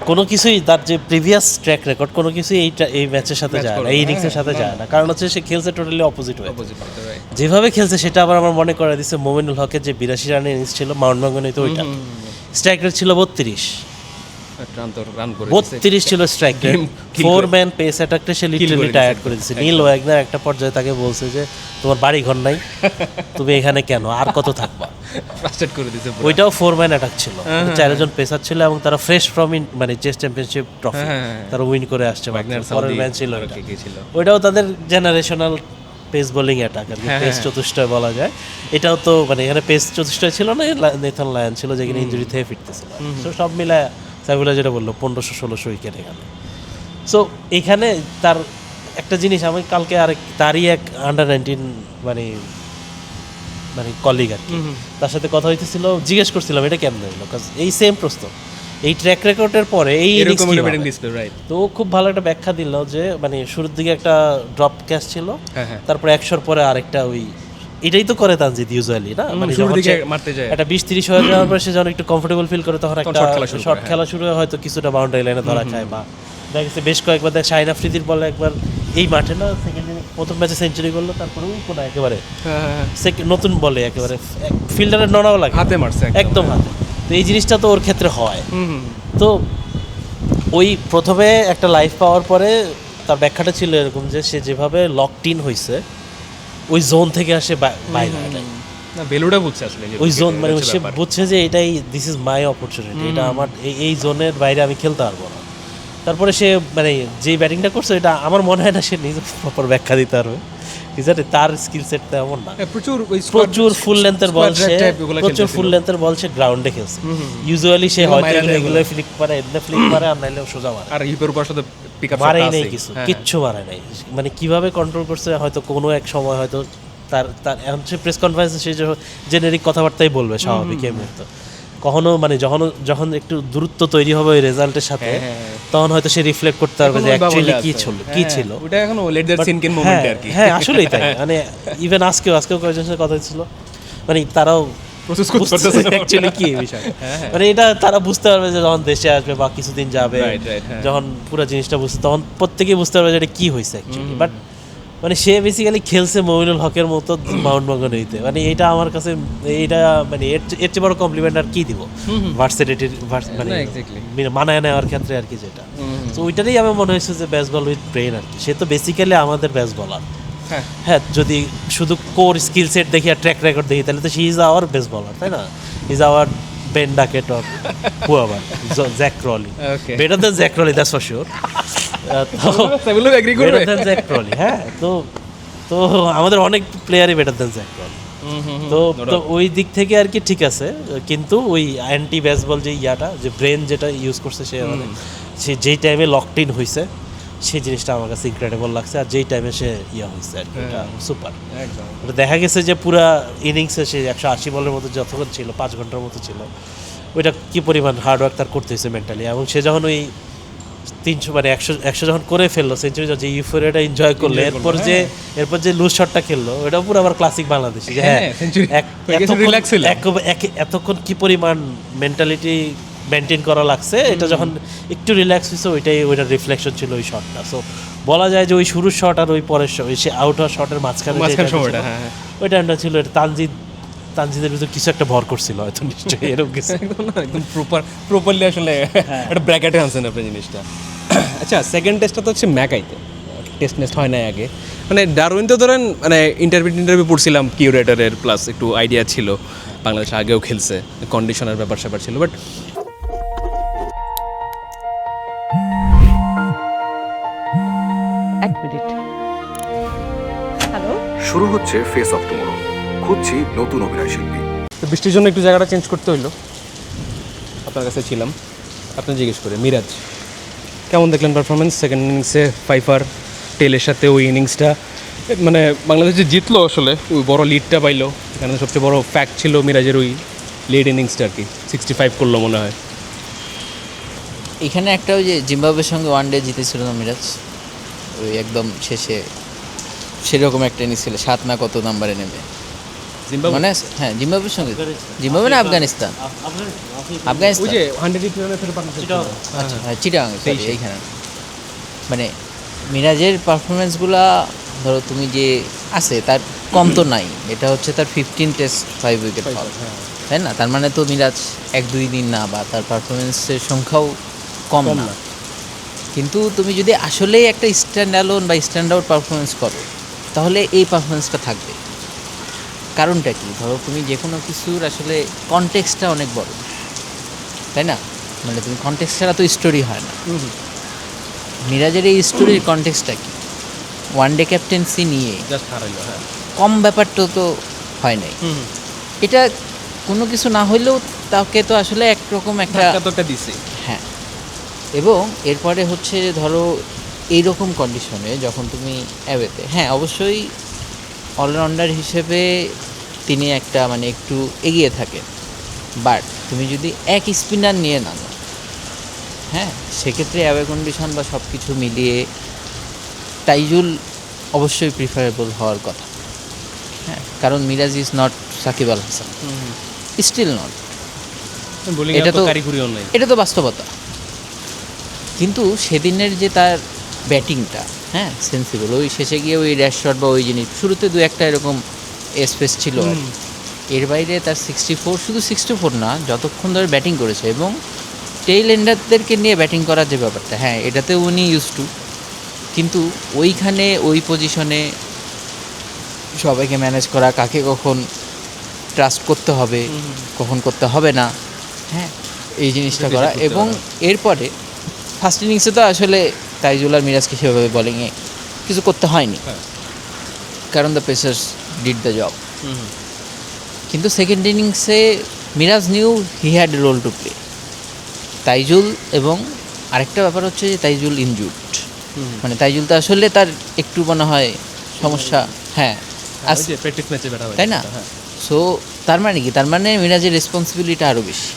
কোনো কিছুই তার যে প্রিভিয়াস ট্র্যাক রেকর্ড কোনো কিছুই এই ম্যাচের সাথে যায় না, এই ইনিংসের সাথে যায় না, কারণ হচ্ছে সে খেলছে টোটালি অপোজিট হয়ে। যেভাবে খেলছে সেটা আবার আমার মনে করে দিচ্ছে মোমিনুল হকের যে 82 রানের ইনিংস ছিল মাউন্ট ম্যাঙ্গনিতে, ওইটা স্ট্রাইক রেট ছিল 32 ছিল স্ট্রাইক রেট। 4 ম্যান পেস অ্যাটাকটা সে লিটারালি টায়ার্ড করে দিয়েছে। নীল ওয়াগনার একটা পর্যায়ে তাকে বলছে যে তোমার বাড়ি ঘর নাই, তুমি এখানে কেন, আর কত থাকবা, ফ্রাস্ট্রেট করে দিয়েছে। ওইটাও 4 ম্যান অ্যাটাক ছিল, 4 জন পেসার ছিল এবং তারা ফ্রেশ ফ্রম মানে চেস্ট চ্যাম্পিয়নশিপ ট্রফি তারা উইন করে আসছে। পরের ম্যাচ ছিল ওইটাও তাদের জেনারেশনাল পেস বোলিং অ্যাটাক আর কি, পেস চতুষ্টয় বলা যায়। এটাও তো মানে এখানে পেস চতুষ্টয় ছিল না, নেথান লায়ন ছিল যেখানে ইনজুরি থেকে ফিরতেছিল। তো সব মিলায় সাইফুল্লাহ যেটা বললো 1500-1600 উইকেট এখানে। সো এখানে তার একটা জিনিস, আমি কালকে তারই এক আন্ডার-19 মানে কলিগ আর কি, তার সাথে কথা হইতেছিল, জিজ্ঞেস করছিলাম এটা কেমন হলো, এই সেম প্রশ্ন, এই ট্র্যাক রেকর্ডের পরে এই তো খুব ভালো একটা ব্যাখ্যা দিল যে মানে শুরুর দিকে একটা ড্রপ ক্যাচ ছিল, তারপরে 100 পরে আরেকটা, ওই এটাই তো করে তানজিদ ইউজুয়ালি না, মানে একটা 20-30 হয়ে যাওয়ার পর সে যখন একটু কমফোর্টেবল ফিল করে তখন একটা শর্ট খেলা শুরু হয়, হয়তো কিছুটা বাউন্ডারি লাইনে ধরা খায়। বা দেখা গেছে বেশ কয়েকবার দেখ শাহিন আফ্রিদির বলে একবার এই মাঠে না প্রথম ম্যাচে সেঞ্চুরি করলো, তারপরে কোনো একেবারে নতুন বলে একেবারে ফিল্ডারের নড়াও লাগে, হাতে মারছে একদম হাতে। তো এই জিনিসটা তো ওর ক্ষেত্রে হয়। তো ওই প্রথমে একটা লাইফ পাওয়ার পরে তার ব্যাখ্যাটা ছিল এরকম যে সে যেভাবে লকড ইন হয়েছে ওই জোন থেকে আসে বাইরে, বেলুড়া বুঝছে আসলে ওই জোন মানে সে বুঝছে যে এটাই দিস ইজ মাই অপরচুনিটি, এটা আমার এই জোনের বাইরে আমি খেলতে পারবো না। তারপরে সে মানে যে ব্যাটিংটা করছে এটা আমার মনে হয় না সে নিজে প্রপার ব্যাখ্যা দিতে পারবে, তার স্কিল সেট তেমন না। প্রচুর ফুল লেন্থের বল সে গ্রাউন্ডে খেলছে, ইউজুয়ালি সে হয়তো এগুলো ফ্লিক পারে, এমনি ফ্লিক পারে, আর নাইলে সোজা মারে, আর হিপের উপর সাথে পিকআপ মারেই নাই, কিচ্ছু মারে নাই। মানে কিভাবে কন্ট্রোল করছে, হয়তো কোনো এক সময় হয়তো তার এখন সে প্রেস কনফারেন্সে সে জেনেরিক কথাবার্তাই বলবে স্বাভাবিক, এই মুহূর্তে কখনো মানে যখন একটু দূরত্ব তৈরি হবে ওই রেজাল্টের সাথে, তখন হয়তো সে রিফ্লেক্ট করতে পারবে যে অ্যাকচুয়ালি কি ছিল। ওটা এখন লেট দ্যাট সিনক ইন মোমেন্ট আর কি। হ্যাঁ আসলেই তাই, মানে ইভেন আজকেও কয়েকজনের সাথে কথা হচ্ছিল, মানে তারাও প্রসেস করতেছে অ্যাকচুয়ালি কি বিষয়, মানে এটা তারা বুঝতে পারবে যে যখন দেশে আসবে বা কিছুদিন যাবে, যখন পুরো জিনিসটা বুঝতে, তখন প্রত্যেকেই বুঝতে পারবে যে এটা কি হয়েছে অ্যাকচুয়ালি। বাট মানে সে বেসিক্যালি খেলছে মমিনুল হকের মতো মাউন্ট ম্যাঙ্গনিতে, মানে এটা আমার কাছে এইটা মানে এর চেয়ে বড় কমপ্লিমেন্ট আর কি দিব ভার্সিটির মানে মানায় নেওয়ার ক্ষেত্রে আর কি, যেটা তো ওইটারই আমার মনে হয়েছে যে বেস্ট বল উইথ ব্রেন আর কি। সে তো বেসিক্যালি আমাদের বেস্ট বলার, হ্যাঁ যদি শুধু কোর স্কিল সেট দেখি আর ট্র্যাক রেকর্ড দেখি তাহলে তো she is our best bowler, তাই না? Is our Ben Duckett or whoever, Zak Crawley, better than Zak Crawley, that's for sure. হ্যাঁ তো আমাদের অনেক প্লেয়ারই বেটার দেন জ্যাক ক্রলি, তো ওই দিক থেকে আর কি ঠিক আছে। কিন্তু ওই অ্যান্টি বেসবল যে ইয়াটা, যে ব্রেন যেটা ইউজ করছে সে যেই টাইমে লকড ইন হয়েছে সেই জিনিসটা আমার কাছে ইনক্রেডিবল লাগছে। আর যেই টাইমে সে হয়েছে আর কি, এটা সুপার। দেখা গেছে যে পুরা ইনিংসে সে 180 বলের মতো যতক্ষণ ছিল, 5 ঘন্টার মতো ছিল, ওইটা কি পরিমাণ হার্ডওয়ার্ক তার করতে হয়েছে মেন্টালি। এবং সে যখন ওই 300 মানে 100 যখন করে ফেললো সেঞ্চুরি, যে ইউফোরিয়াটা এনজয় করলো, এরপর যে লুজ শটটা খেললো, ওটা পুরো আবার ক্লাসিক বাংলাদেশি, যে হ্যাঁ এতক্ষণ কি পরিমাণ মেন্টালিটি মেনটেন করা লাগছে, এটা যখন একটু রিল্যাক্স হয়েছে ওইটার রিফ্লেকশন ছিল ওই শটটা। সো বলা যায় যে ওই শুরুর শট আর ওই পরের শট, সে আউট হওয়ার শটের মাঝখানে ওই টাইমটা ছিল, এটা তানজিদের ভিতরে কিছু একটা ভর করছিল হয়তো, নিশ্চয়ই এরকম কিছু, একদম প্রপারলি আসলে একটা ব্র্যাকেটে আনছেন আপনি জিনিসটা। আচ্ছা, সেকেন্ড টেস্টটা তো হচ্ছে ম্যাকাইতে, টেস্ট হয় না আগে, মানে ডারউইন তো ধরেন মানে ইন্টারভিউ পড়ছিলাম কিউরেটারের, প্লাস একটু আইডিয়া ছিল, বাংলাদেশ আগেও খেলছে, কন্ডিশনের ব্যাপার ছিল, বাট এক মিনিট। হ্যালো, শুরু হচ্ছে ফেস অফ টুমরো, খুঁজছি নতুন অভিনয় শিল্পী। তো বৃষ্টির জন্য একটু জায়গাটা চেঞ্জ করতে হইলো, আপনার কাছে ছিলাম, আপনি জিজ্ঞেস করে মিরাজ কেমন দেখলেন পারফরমেন্স সেকেন্ড ইনিংসে? 5 টেলের সাথে ওই ইনিংসটা মানে বাংলাদেশ যে জিতলো, আসলে ওই বড় লিডটা পাইলো, এখানে সবচেয়ে বড় ফ্যাক্ট ছিল মিরাজের ওই লিড ইনিংসটা আর কি, 65 করলো মনে হয়। এখানে একটা ওই যে জিম্বাবুয়ের সঙ্গে ওয়ানডে জিতেছিল না মিরাজ, ওই একদম শেষে সেরকম একটা ইনিংস ছিল, 7 না কত নাম্বারে নেমে, জিম্বাবুয়ে? মানে হ্যাঁ জিম্বাবুয়ের সঙ্গে, জিম্বাবুয়ে না আফগানিস্তান, আফগানিস্তান, ওই যে 180 রানের ফের পার্টনারশিপ হ্যাঁ চিটাগাং, সরি এইখানে। মানে মিরাজের পারফরমেন্সগুলা ধরো তুমি যে আছে তার কম তো নাই, এটা হচ্ছে তার 15 টেস্ট 5 উইকেট ফল, তাই না? তার মানে তো মিরাজ 1-2 দিন না, বা তার পারফরমেন্সের সংখ্যাও কম না। কিন্তু তুমি যদি আসলেই একটা স্ট্যান্ড অ্যালোন বা স্ট্যান্ড আউট পারফরমেন্স করো, তাহলে এই পারফরমেন্সটা থাকবে। কারণটা কি? ধরো তুমি যে কোনো কিছুর আসলে কনটেক্সটটা অনেক বড়, তাই না? মানে তুমি কনটেক্সট ছাড়া তো স্টোরি হয় না। মিরাজের এই স্টোরির কনটেক্সটটা কি? ওয়ান ডে ক্যাপ্টেন্সি নিয়ে জাস্ট হারাইলো, হ্যাঁ। কম ব্যাপারটা তো হয় নাই। এটা কোনো কিছু না হইলেও তাকে তো আসলে একরকম একটা ধাক্কা তো একটা দিছে। হ্যাঁ। এবং এরপরে হচ্ছে ধরো এইরকম কন্ডিশনে যখন তুমি অ্যাওয়েতে, হ্যাঁ অবশ্যই অলরাউন্ডার হিসেবে তিনি একটা মানে একটু এগিয়ে থাকেন, বাট তুমি যদি এক স্পিনার নিয়ে নাও, হ্যাঁ সেক্ষেত্রে অ্যাওয়ে কন্ডিশন বা সব কিছু মিলিয়ে তাইজুল অবশ্যই প্রিফারেবল হওয়ার কথা। হ্যাঁ, কারণ Miraz is not Shakib Al Hasan, still not. Bowling এটা এটা তো তো- কারিগরি অনলাইন। এটা তো বাস্তবতা। কিন্তু সেদিনের যে তার ব্যাটিংটা, হ্যাঁ সেন্সিবল, ওই শেষে গিয়ে ওই র্যাশ শট বা ওই জিনিস, শুরুতে দু একটা এরকম স্পেস ছিল আর কি। এর বাইরে তার 64, শুধু 64 না, যতক্ষণ ধরে ব্যাটিং করেছে এবং টেইল এন্ডারদেরকে নিয়ে ব্যাটিং করার যে ব্যাপারটা, হ্যাঁ এটাতে উনি ইউজ টু। কিন্তু ওইখানে ওই পজিশনে সবাইকে ম্যানেজ করা, কাকে কখন ট্রাস্ট করতে হবে, কখন করতে হবে না, হ্যাঁ এই জিনিসটা করা। এবং এরপরে ফার্স্ট ইনিংসে তো আসলে তাইজুল আর মিরাজকে সেভাবে বলিংয়ে কিছু করতে হয়নি, কারণ the pacers did the job. কিন্তু সেকেন্ড ইনিংসে Miraz knew he had role to play. Taijul, এবং আরেকটা ব্যাপার হচ্ছে যে তাইজুল ইনজুর্ড, মানে তাইজুল তো আসলে তার একটু মনে হয় সমস্যা, হ্যাঁ ওই যে প্র্যাকটিস ম্যাচে ব্যাটা তাই না? সো তার মানে কি? তার মানে মিরাজের রেসপন্সিবিলিটি আরও বেশি।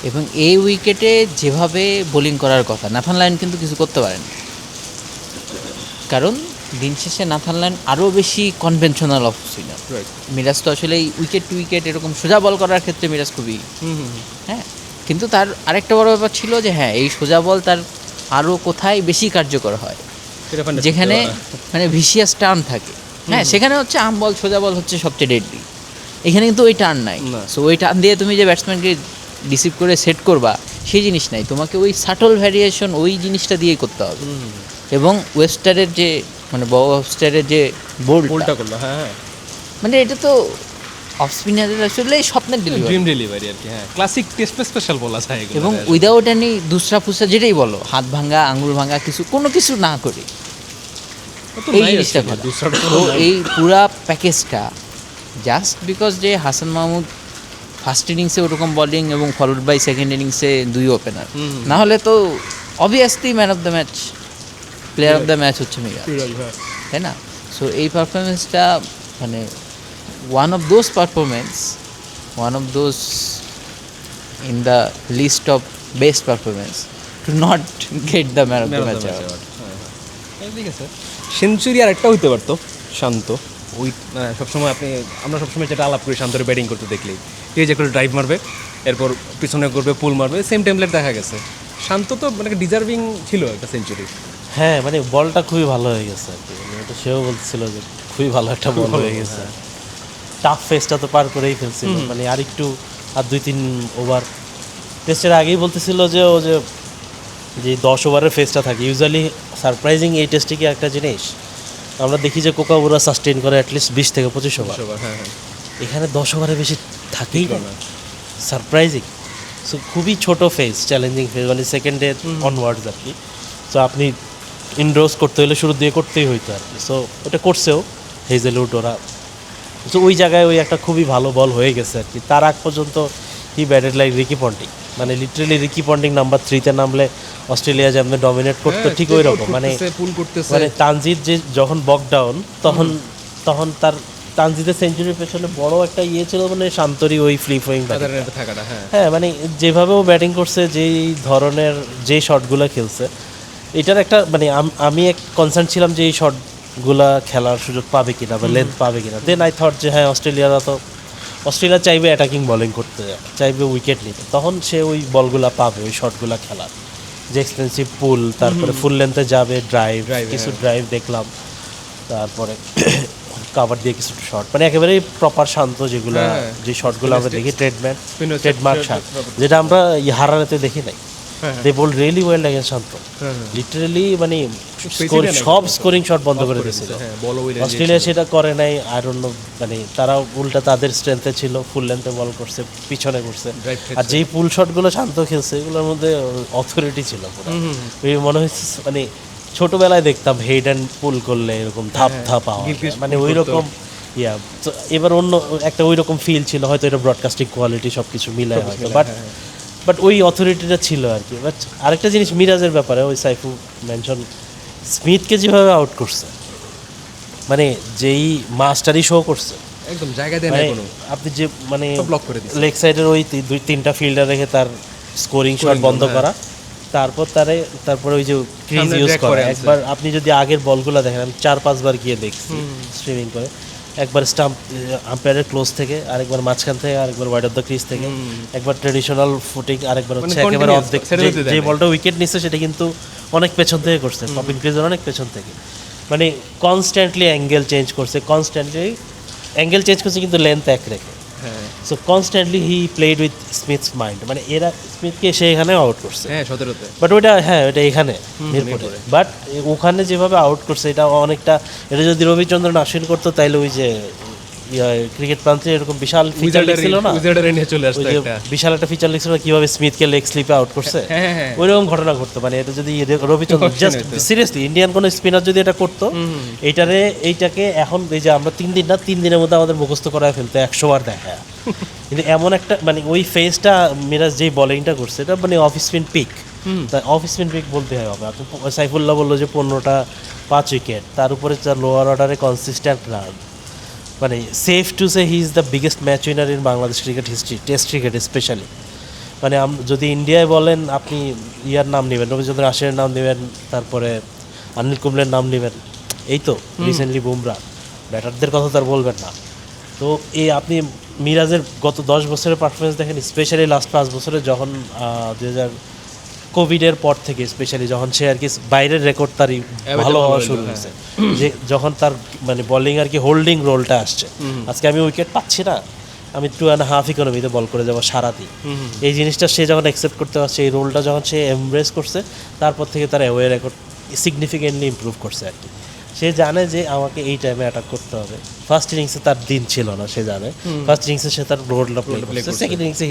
এবং এই উইকেটে যেভাবে বোলিং করার কথা, নাথান লায়ন কিন্তু কিছু করতে পারেন, কারণ দিন শেষে নাথান লায়ন আরও বেশি কনভেনশনাল অফ স্পিনার। মিরাজ তো আসলে এই উইকেট টু উইকেট এরকম সোজা বল করার ক্ষেত্রে মিরাজ খুবই, হ্যাঁ। কিন্তু তার আরেকটা বড় ব্যাপার ছিল যে হ্যাঁ এই সোজা বল তার আরও কোথায় বেশি কার্যকর হয়, যেখানে মানে ভিসিয়াস টার্ন থাকে, হ্যাঁ সেখানে হচ্ছে আম বল, সোজা বল হচ্ছে সবচেয়ে ডেডলি। এখানে কিন্তু ওই টার্ন নাই। না। সো ওই টার্ন দিয়ে তুমি যে ব্যাটসম্যানকে রিসিভ করে সেট করবা সেই জিনিস নাই, তোমাকে ওই সাটল ভ্যারিয়েশন ওই জিনিসটা দিয়েই করতে হবে। এবং ওয়েস্টারের যে মানে ওয়েস্টারের যে বোল্ডটা, বোলটা করলো, হ্যাঁ মানে এটা তো অফ স্পিনারের আসলে স্বপ্নের ডেলিভারি, ড্রিম ডেলিভারি আর কি, হ্যাঁ ক্লাসিক টেস্ট স্পেশাল বলা যায় এগুলো। এবং উইদাউট এনি দুসরা ফুসরা যেটাই বলো, হাত ভাঙা আঙুল ভাঙা কিছু কোনো কিছু না করে এই জিনিসটা করা। তো এই পুরা প্যাকেজটা জাস্ট বিকজ যে হাসান মাহমুদ ফার্স্ট ইনিংসে ওরকম বলিং এবং ফলোড বাই সেকেন্ড ইনিংসে 2 ওপেনার, না হলে তো obviously man of the match, player of the match হচ্ছে মিরাজ, তাই না? সো এই পারফরমেন্সটা মানে one of those performance, one of those in the list of best performance to not get the man of the match award. ঠিক আছে, century আর একটা হইতে পারতো শান্ত। ওই সবসময় আমরা সবসময় যেটা আলাপ করি শান্তরে ব্যাটিং করতে দেখলেই, এই যে করে ড্রাইভ মারবে, এরপর পিছনে করবে, পুল মারবে, সেম টেমপ্লেট দেখা গেছে। শান্ত তো মানে ডিজার্ভিং ছিল একটা সেঞ্চুরি। হ্যাঁ মানে বলটা খুবই ভালো হয়ে গেছে আর কি, মানে ওটা সেও বলছিল যে খুবই ভালো একটা বল হয়ে গেছে। টাফ ফেসটা তো পার করেই ফেলছিল, মানে আর একটু আর 2-3 ওভার। টেস্টের আগেই বলতেছিল যে ও যে 10 ওভারের ফেসটা থাকে ইউজুয়ালি সারপ্রাইজিং এই টেস্টে কি একটা জিনিস আমরা দেখি যে কোকাবুরা সাস্টেইন করে অ্যাটলিস্ট 20 থেকে 25 ওভার, হ্যাঁ হ্যাঁ, এখানে 10 ওভারের বেশি থাকেই না, সারপ্রাইজিং। সো খুবই ছোট ফেস, চ্যালেঞ্জিং ফেস, মানে সেকেন্ডে অনওয়ার্ডস আর কি। সো আপনি ইনডোর্স করতে হলে শুরু দিয়ে করতেই হইতো আর কি। সো ওটা করছেও হেজেলউড ওরা। সো ওই জায়গায় ওই একটা খুবই ভালো বল হয়ে গেছে আর কি। তার আগ পর্যন্ত হি ব্যাটেড লাইক রিকি পন্টিং, মানে লিটারেলি রিকি পন্টিং নাম্বার 3-তে নামলে অস্ট্রেলিয়া যেমন ডমিনেট করতো ঠিক ওই রকম। মানে তানজিদ যে যখন বক ডাউন তখন তার তানজিদের সেঞ্চুরির পেছনে বড় একটা ইয়ে ছিল, মানে শান্তরই ওই ফ্লি ফ্লোয়িং থাকাটা। হ্যাঁ মানে যেভাবে ও ব্যাটিং করছে, যেই ধরনের যে শটগুলো খেলছে, এটার একটা মানে আমি এক কনসার্ন ছিলাম যে এই গুলা খেলার সুযোগ পাবে কিনা বা লেন্থ পাবে কিনা। দেন আই থট যে হ্যাঁ অস্ট্রেলিয়া চাইবে অ্যাটাকিং বোলিং করতে, চাইবে উইকেট নিতে, তখন সে ওই বলগুলা পাবে, ওই শটগুলা খেলার। যে এক্সপেন্সিভ পুল, তারপরে ফুল লেন্থে যাবে ড্রাইভ, কিছু ড্রাইভ দেখলাম, তারপরে কাভার দিয়ে কিছু শট, মানে একেবারে প্রপার শান্ত যেগুলো, যে শটগুলো আমরা দেখি ট্রেডমার্ক শট, যেটা আমরা হারারেতে দেখি নাই। দে বল রিয়েলি ওয়েল অ্যাগেন্স্ট শান্ত, লিটারালি মানে সব স্কোরিং শট বন্ধ করে দিয়েছিল। অস্ট্রেলিয়া সেটা করে নাই, আই ডোন্ট নো, মানে তারা উল্টা তাদের স্ট্রেংথে ছিল, ফুল লেন্থে বল করছে, পিছনে করছে, আর যেই পুল শটগুলো শান্ত খেলছে এগুলোর মধ্যে অথরিটি ছিল পুরো। মনে হচ্ছে মানে ছোটবেলায় দেখতাম হেড অ্যান্ড পুল করলে এরকম ধাপ ধাপ আওয়াজ, মানে ওই রকম ইয়া। তো এবার অন্য একটা ওই রকম ফিল ছিল, হয়তো এটা ব্রডকাস্টিং কোয়ালিটি সব কিছু মিলায় হয়তো, বাট ওই অথরিটিটা ছিল আর কি। বাট আরেকটা জিনিস মিরাজের ব্যাপারে, ওই সাইফু মেনশন স্মিথকে যেভাবে আউট করছে, মানে যেই মাস্টারি শো করছে একদম জায়গা দেয় না মানে কোনো, আপনি যে মানে ব্লক করে দিচ্ছে। লেগ সাইডের ওই 2-3টা ফিল্ডার রেখে তার স্কোরিং শট বন্ধ করা, তারপরে ওই যে ক্রিজ ইউজ করা। একবার আপনি যদি আগের বলগুলো দেখেন, আমি 4-5 বার গিয়ে দেখছি স্ট্রিমিং করে, একবার স্টাম্প আম্পায়ারের ক্লোজ থেকে, আরেকবার মাঝখান থেকে, আরেকবার ওয়াইড অফ দ্য ক্রিজ থেকে, একবার ট্রেডিশনাল ফুটিং, আরেকবার হচ্ছে একেবারে অর্ধেক। যে বলটা উইকেট নিচ্ছে সেটা কিন্তু অনেক পেছন থেকে করছে, পপিং ক্রিজের অনেক পেছন থেকে, মানে কনস্ট্যান্টলি অ্যাঙ্গেল চেঞ্জ করছে, কিন্তু লেন্থ এক রেখে। So constantly he played with smiths mind, মানে এরা স্মিথকে সে এখানে আউট করছে, হ্যাঁ 17-তে। বাট ওটা এখানে মিরপুরে, বাট ওখানে যেভাবে আউট করছে এটা অনেকটা, এটা যদি রবিচন্দ্রন আশ্বিন করতো তাইলে ওই যে ক্রিকেট প্রান্তে এরকম বিশাল ফিচার লিখছিল না, উইজার্ডারে নিয়ে চলে আসতো ওই যে একটা। বিশাল একটা ফিচার লিখছিল না, কিভাবে স্মিথকে লেগ স্লিপে আউট করছে, ওইরকম ঘটনা ঘটতো। মানে এটা যদি রবিচন্দ্রন জাস্ট সিরিয়াসলি ইন্ডিয়ান কোনো স্পিনার যদি এটা করতো, এইটাকে এখন এই যে আমরা 3 দিনের মধ্যে আমাদের মুখস্থ করায় ফেলতে 100 বার দেখা। কিন্তু এমন একটা মানে ওই ফেজটা মিরাজ যেই বোলিংটা করছে, এটা মানে off spin peak, off spin peak বলতে হয় হবে। আপনি সাইফুল্লাহ বললো যে 15টা 5 উইকেট, তার উপরে তার লোয়ার অর্ডারে কনসিস্টেন্ট রান, মানে safe to say he is the biggest match winner in Bangladesh cricket history, test cricket specially. মানে যদি ইন্ডিয়ায় বলেন, আপনি ইয়ার নাম নেবেন, রবিচন্দ্রন আশ্বিনের নাম নেবেন, তারপরে অনিল কুম্বলের নাম নেবেন, এই তো রিসেন্টলি বুমরা, ব্যাটারদের কথা তো আর বলবেন না। তো এই আপনি মিরাজের গত 10 বছরের পারফরমেন্স দেখেন, স্পেশালি লাস্ট 5 বছরে, যখন 2000 কোভিডের পর থেকে স্পেশালি, যখন সে আর কি বাইরের রেকর্ড তার ভালো হওয়া শুরু হয়েছে, যে যখন তার মানে বোলিং আর কি হোল্ডিং রোলটা আসছে, আজকে আমি উইকেট পাচ্ছি না, আমি 2.5 ইকোনমিতে বল করে যাবো সারাদিন, এই জিনিসটা সে যখন অ্যাকসেপ্ট করতে পারছে, এই রোলটা যখন সে এমব্রেস করছে, তারপর থেকে তার অ্যাওয়ে রেকর্ড সিগনিফিকেন্টলি ইমপ্রুভ করছে আর কি। সে জানে যে আমাকে এই টাইমে অ্যাটাক করতে হবে। ফার্স্ট ইনিংসে তার দিন ছিল না, সে জানে ফার্স্ট ইনিংসে সে তার রোলটা প্লে করছে, সেকেন্ড ইনিংসে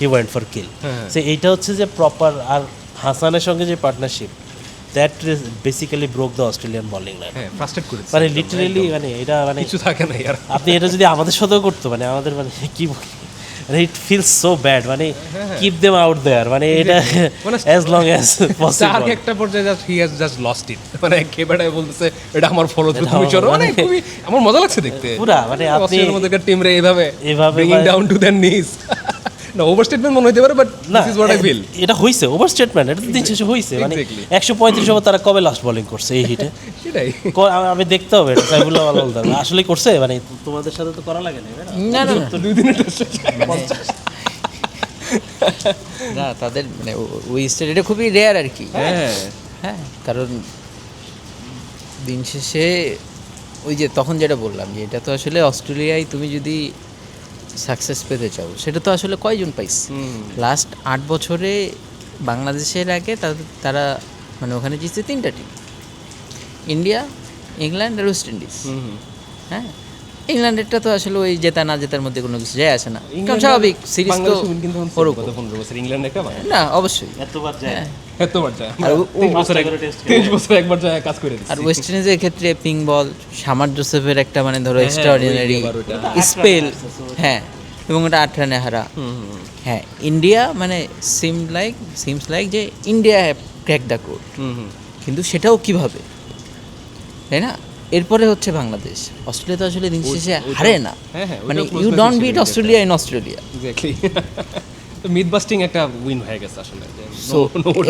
হি ওয়েন্ট ফর কিল। সে এইটা হচ্ছে যে প্রপার। আর হাসানের সঙ্গে যে partnership, that basically broke the Australian bowling line, frustrate করেছে মানে লিটারেলি, মানে এটা মানে কিছু থাকে না ইয়ার। আপনি এটা যদি আমাদের সাথেও করতো, মানে আমাদের মানে কি ইট ফিলস সো ব্যাড, মানে কিপ দেম আউট দেয়ার, মানে এটা অ্যাজ লং অ্যাজ পসিবল। একটা পর্যায়ে just he has just lost it, মানে কেবাটাই বলতেছে এটা আমার ফলো থ্রু, তুমি চলো, মানে খুবই আমার মজা লাগছে দেখতে পুরা, মানে আপনি অস্ট্রেলিয়ার মধ্যে টিম রে এইভাবে ব্রিং মানে- ডাউন টু দ্য নিজ। না ওভারস্টেটমেন্ট মনে হইতে পারে, but this is what I feel. এটা হইছে ওভারস্টেটমেন্ট, এটা তো দিন শেষে হইছে। মানে 135 ওভার তারা কবে লাস্ট বোলিং করছে এই হিটে? সেটাই আমি দেখতে হবে এটা, সাইফুল্লাহ ভালো বলতে হবে আসলে করছে, মানে তোমাদের সাথে তো করা লাগে না, না না 2 দিনের টেস্ট। না, তাদের মানে ওই স্টেট এটা খুবই রেয়ার আর কি। হ্যাঁ হ্যাঁ, কারণ দিন শেষে ওই যে তখন যেটা বললাম, যে এটা তো আসলে অস্ট্রেলিয়ায় তুমি যদি সাকসেস পেতে চাও, সেটা তো আসলে কয়জন পাইছে লাস্ট 8 বছরে। বাংলাদেশের আগে তারা মানে ওখানে জিতছে 3টা টিম, ইন্ডিয়া, ইংল্যান্ড আর ওয়েস্ট ইন্ডিজ। হ্যাঁ, ইংল্যান্ডেরটা তো আসলে ওই জেতা না জেতার মধ্যে কোনো কিছু যায় আসে না, কারণ স্বাভাবিক সিরিজ তো ওরকম। 15 বছর ইংল্যান্ড একটা না অবশ্যই, এতবার যায় এতবার যায়, আর 30 বছর একবার যায় কাজ করে দিচ্ছে। আর ওয়েস্ট ইন্ডিজের ক্ষেত্রে পিং বল, শামার জোসেফের একটা মানে ধরো এক্সট্রাঅর্ডিনারি স্পেল, হ্যাঁ, এবং ওটা 8 রানে হারা। হ্যাঁ, ইন্ডিয়া মানে সিমস লাইক যে India have crack the code, কিন্তু সেটাও কিভাবে, তাই না? এরপরে হচ্ছে বাংলাদেশ। অস্ট্রেলিয়া তো আসলে দিন শেষে হারে না, মানে you don't beat Australia in Australia. Exactly, তো মিথ বাস্টিং একটা উইন হয়ে গেছে আসলে। সো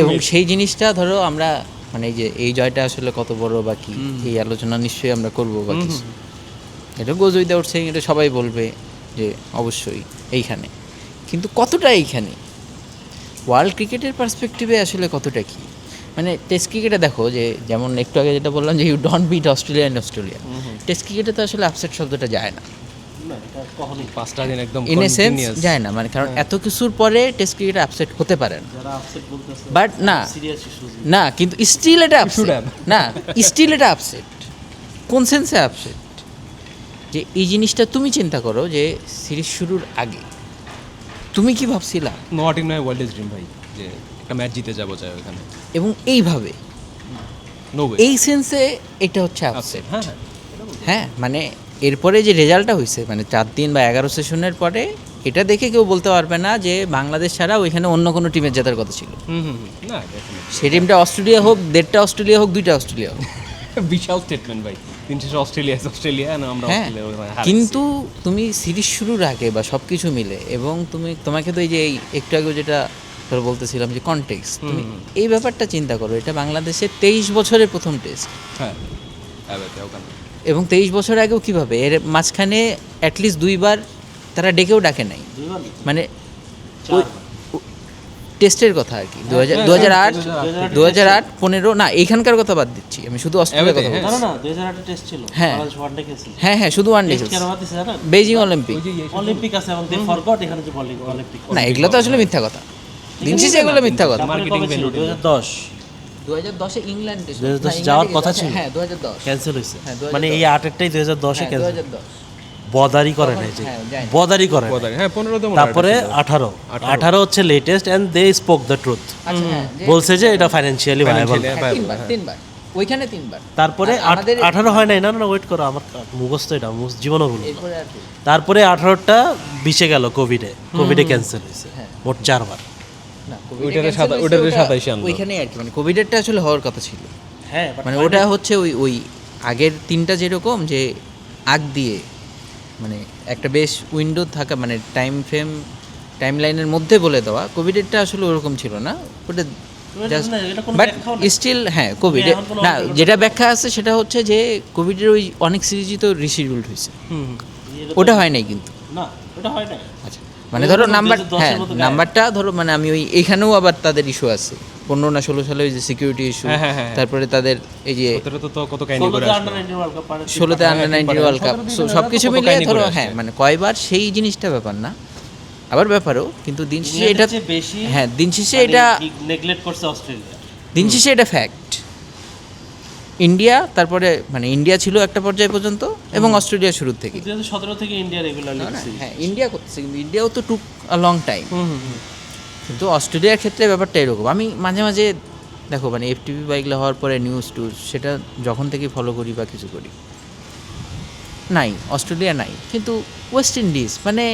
এবং সেই জিনিসটা ধরো আমরা মানে এই যে এই জয়টা আসলে কত বড় বা কি, এই আলোচনা নিশ্চয়ই আমরা করবো বা কিছু। এটা গোজ উইদাউট সেইং, এটা সবাই বলবে যে অবশ্যই এইখানে, কিন্তু কতটা এইখানে ওয়ার্ল্ড ক্রিকেটের পার্সপেক্টিভে আসলে কতটা কি, মানে টেস্ট ক্রিকেটে দেখো যে যেমন একটু আগে যেটা বললাম যে you don't beat Australia and Australia, test ক্রিকেটে তো আসলে আপসেট শব্দটা যায় না, 5টা দিন একদম ইন এ সেন্স continuous। যায় না, মানে কারণ এত কিছুর পরে টেস্ট ক্রিকেটে আপসেট হতে পারে না, যারা আপসেট বলতেছে বাট না সিরিয়াস ইস্যুজ। না কিন্তু স্টিল এটা আপসেট না, স্টিল এটা আপসেট। কোন সেন্সে আপসেট, যে এই জিনিসটা তুমি চিন্তা করো যে সিরিজ শুরুর আগে তুমি কি ভাবছিলা, not in my wildest dream ভাই, যে একটা ম্যাচ জিতে যাবো চাই ওখানে, এবং এইভাবে নো ওয়ে। এই সেন্সে এটা হচ্ছে আপসেট। হ্যাঁ হ্যাঁ, হ্যাঁ মানে এরপরে যে রেজাল্টটা হয়েছে মানে 4 দিন বা 11 সেশনের পরে, এটা দেখে কেউ বলতে পারবে না যে বাংলাদেশ ছাড়া ওইখানে অন্য কোনো টিমের জেতার কথা ছিল। না definitely। সেই টিমটা অস্ট্রেলিয়া হোক, 1.5টা অস্ট্রেলিয়া হোক, 2টা অস্ট্রেলিয়া হোক, বিশাল স্টেটমেন্ট ভাই, 300 অস্ট্রেলিয়া না আমরা হ্যাঁ, অস্ট্রেলিয়া ওখানে হারাচ্ছি। কিন্তু তুমি সিরিজ শুরুর আগে বা সব কিছু মিলে, এবং তোমাকে তো এই যে এই একটু আগে যেটা ধরো বলতেছিলাম যে কনটেক্সট, তুমি এই ব্যাপারটা চিন্তা করো, এটা বাংলাদেশের 23 বছরের প্রথম টেস্ট, হ্যাঁ এবারে ওখানে এবং 23 বছর আগেও কীভাবে এর মাঝখানে অ্যাটলিস্ট 2বার তারা ডেকেও ডাকে নাই, মানে টেস্টের কথা আর কি, 2008, 15 না এইখানকার কথা বাদ দিচ্ছি আমি, শুধু অস্ট্রেলিয়ার কথা বলছি। না না 2008 টেস্ট ছিল, হ্যাঁ। বাংলাদেশ ওয়ানডে খেলছিল। হ্যাঁ হ্যাঁ, শুধু ওয়ান ডে টেস্ট কেন বাদ দিছে জানেন? বেজিং অলিম্পিক, অলিম্পিক আছে এবং দে ফরগট এখানে যে বলিং অলিম্পিক। না এগুলো তো আসলে মিথ্যা কথা, দিন শেষে এগুলো মিথ্যা কথা। মার্কেটিং ভ্যালু 2010 2010 ইংল্যান্ডে 2010 যাওয়ার কথা ছিল। হ্যাঁ 2010 ক্যান্সেল হইছে, হ্যাঁ, 2010 মানে এই 8-এরটাই 2010 এ ক্যান্সেল। 2010 বদারি করে নাই যে, হ্যাঁ, যায়নি। বদারি করে নাই। হ্যাঁ 15 তে তারপরে 18 হচ্ছে latest, and they spoke the truth, আচ্ছা হ্যাঁ, বলছে যে এটা ফাইন্যান্সিয়ালি ভায়াবল। হ্যাঁ, তিনবার ওইখানে 3বার, তারপরে আর আমাদের 18 হয় নাই, না না ওয়েট করো, আমার মুখস্থ এটা জীবনও ভুল। এরপরে আর কি? তারপরে 18টা 20-এ গেল কোভিডে ক্যান্সেল হয়েছে, মোট 4বার। না, ওইটারে cancel হয়েছে, ওইটারে ওটা 27 আনলো। ওইখানেই আর কি, মানে কোভিডেরটা আসলে হওয়ার কথা ছিল, হ্যাঁ মানে ওটা হচ্ছে ওই আগের 3টা যেরকম যে আগ দিয়ে মানে একটা বেশ উইন্ডো থাকা, মানে টাইম লাইনের মধ্যে বলে দেওয়া, কোভিডেরটা আসলে ওরকম ছিল না, ওটা জাস্ট না, এটা কোনো বাট ব্যাখ্যাও নাই। স্টিল হ্যাঁ কোভিড এখন কোনো না, যেটা ব্যাখ্যা আছে সেটা হচ্ছে যে কোভিডের ওই অনেক সিরিজই তো রিশিডিউলড হয়েছে, ওটা হয় নাই কিন্তু। না ওটা হয় না। আচ্ছা মানে ধরো নাম্বার, 2010 হ্যাঁ মতো গায়ে। নাম্বারটা ধরো, মানে আমি ওই এইখানেও আবার তাদের ইস্যু আছে, 15 না 16 সালে ওই যে সিকিউরিটি ইস্যু, হ্যাঁ, হ্যাঁ, হ্যাঁ। তারপরে তাদের এই যে 17 তো কত কাহিনী করে 16তে আসলো। আন্ডার 19 ওয়ার্ল্ড কাপ পারে। 16তে আন্ডার 19 ওয়ার্ল্ড কাপ, সব কিছু কত মিলিয়ে কাহিনী ধরো করে আসছে। হ্যাঁ মানে কয়বার সেই জিনিসটা ব্যাপার না, আবার ব্যাপারও, কিন্তু দিন শেষে এটা বেশি হ্যাঁ দিন শেষে এটা নেগলেক্ট করছে অস্ট্রেলিয়া। দিন শেষে এটা ফ্যাক্ট। ইন্ডিয়া তারপরে মানে ইন্ডিয়া ছিল একটা পর্যায় পর্যন্ত, এবং অস্ট্রেলিয়া শুরুর থেকে, 2017 থেকে ইন্ডিয়া রেগুলারলি হ্যাঁ ইন্ডিয়া করতেছে, কিন্তু ইন্ডিয়াও তো টুক আ লং টাইম, কিন্তু অস্ট্রেলিয়ার ক্ষেত্রে ব্যাপারটা এরকম। আমি মাঝে মাঝে দেখো মানে এফটিপি বা এগুলো হওয়ার পরে নিউজ টুজ সেটা যখন থেকে ফলো করি বা কিছু করি, নাই অস্ট্রেলিয়া নাই, কিন্তু ওয়েস্ট ইন্ডিজ মানে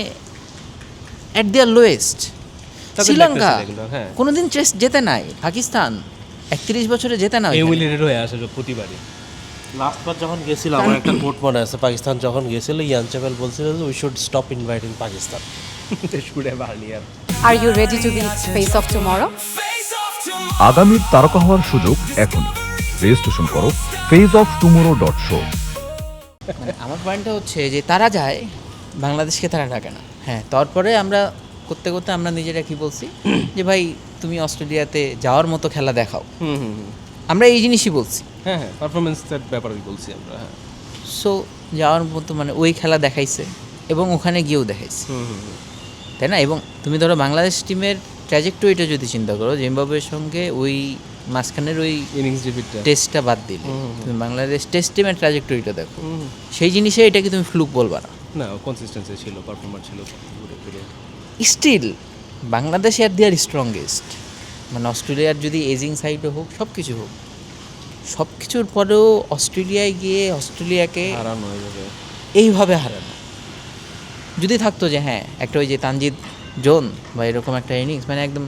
অ্যাট দেয়ার লোয়েস্ট, তাদের শ্রীলঙ্কা দেখতেছি এগুলো, হ্যাঁ। কোনোদিন টেস্ট জেতে নাই, পাকিস্তান 31 বছরে জেতে না, এমুলেটেড হয়ে আসে প্রতিবারই। লাস্ট বার যখন গেছিল আমার একটা কোট মনে আছে, পাকিস্তান যখন গেছিল ইয়ান চাপেল বলছিল যে we should stop inviting Pakistan. শুডে বাড়িয়ার Are you ready to be face of tomorrow? আগামীর তারকা হওয়ার সুযোগ এখনই। রেজিস্ট্রেশন করো faceoftomorrow.show। মানে আমার পয়েন্টটা হচ্ছে যে তারা যায়, বাংলাদেশকে তারা ডাকে না। হ্যাঁ তারপরে আমরা করতে করতে আমরা নিজেরা কি বলছি যে ভাই তুমি অস্ট্রেলিয়াতে যাওয়ার মতো খেলা দেখাও, আমরা এই জিনিসই বলছি। হ্যাঁ হ্যাঁ পারফরমেন্সের ব্যাপারেই বলছি আমরা। হ্যাঁ সো যাওয়ার মতো মানে ওই খেলা দেখাইছে, এবং ওখানে গিয়েও দেখাইছে, তাই না? এবং তুমি ধরো বাংলাদেশ টিমের ট্র্যাজেক্টরিটা যদি চিন্তা করো, জিম্বাবুয়ের সঙ্গে ওই মাঝখানের ওই ইনিংস ডিফিটটা টেস্টটা বাদ দিলে তুমি বাংলাদেশ টেস্ট টিমের ট্র্যাজেক্টরিটা দেখো, সেই জিনিসে এটাকে তুমি ফ্লুক বলবা না। না কনসিস্টেন্সি ছিল, পারফর্মার ছিল ঘুরে ফিরে। স্টিল বাংলাদেশ আর দেয়ার স্ট্রংগেস্ট, মানে অস্ট্রেলিয়ার যদি এজিং সাইডও হোক, সব কিছু হোক, সব কিছুর পরেও অস্ট্রেলিয়ায় গিয়ে অস্ট্রেলিয়াকে হারানো হয়ে যাবে এইভাবে হারানো যদি থাকতো যে হ্যাঁ একটা ওই যে তানজিদ জোন বা এরকম একটা ইনিংস, মানে একদম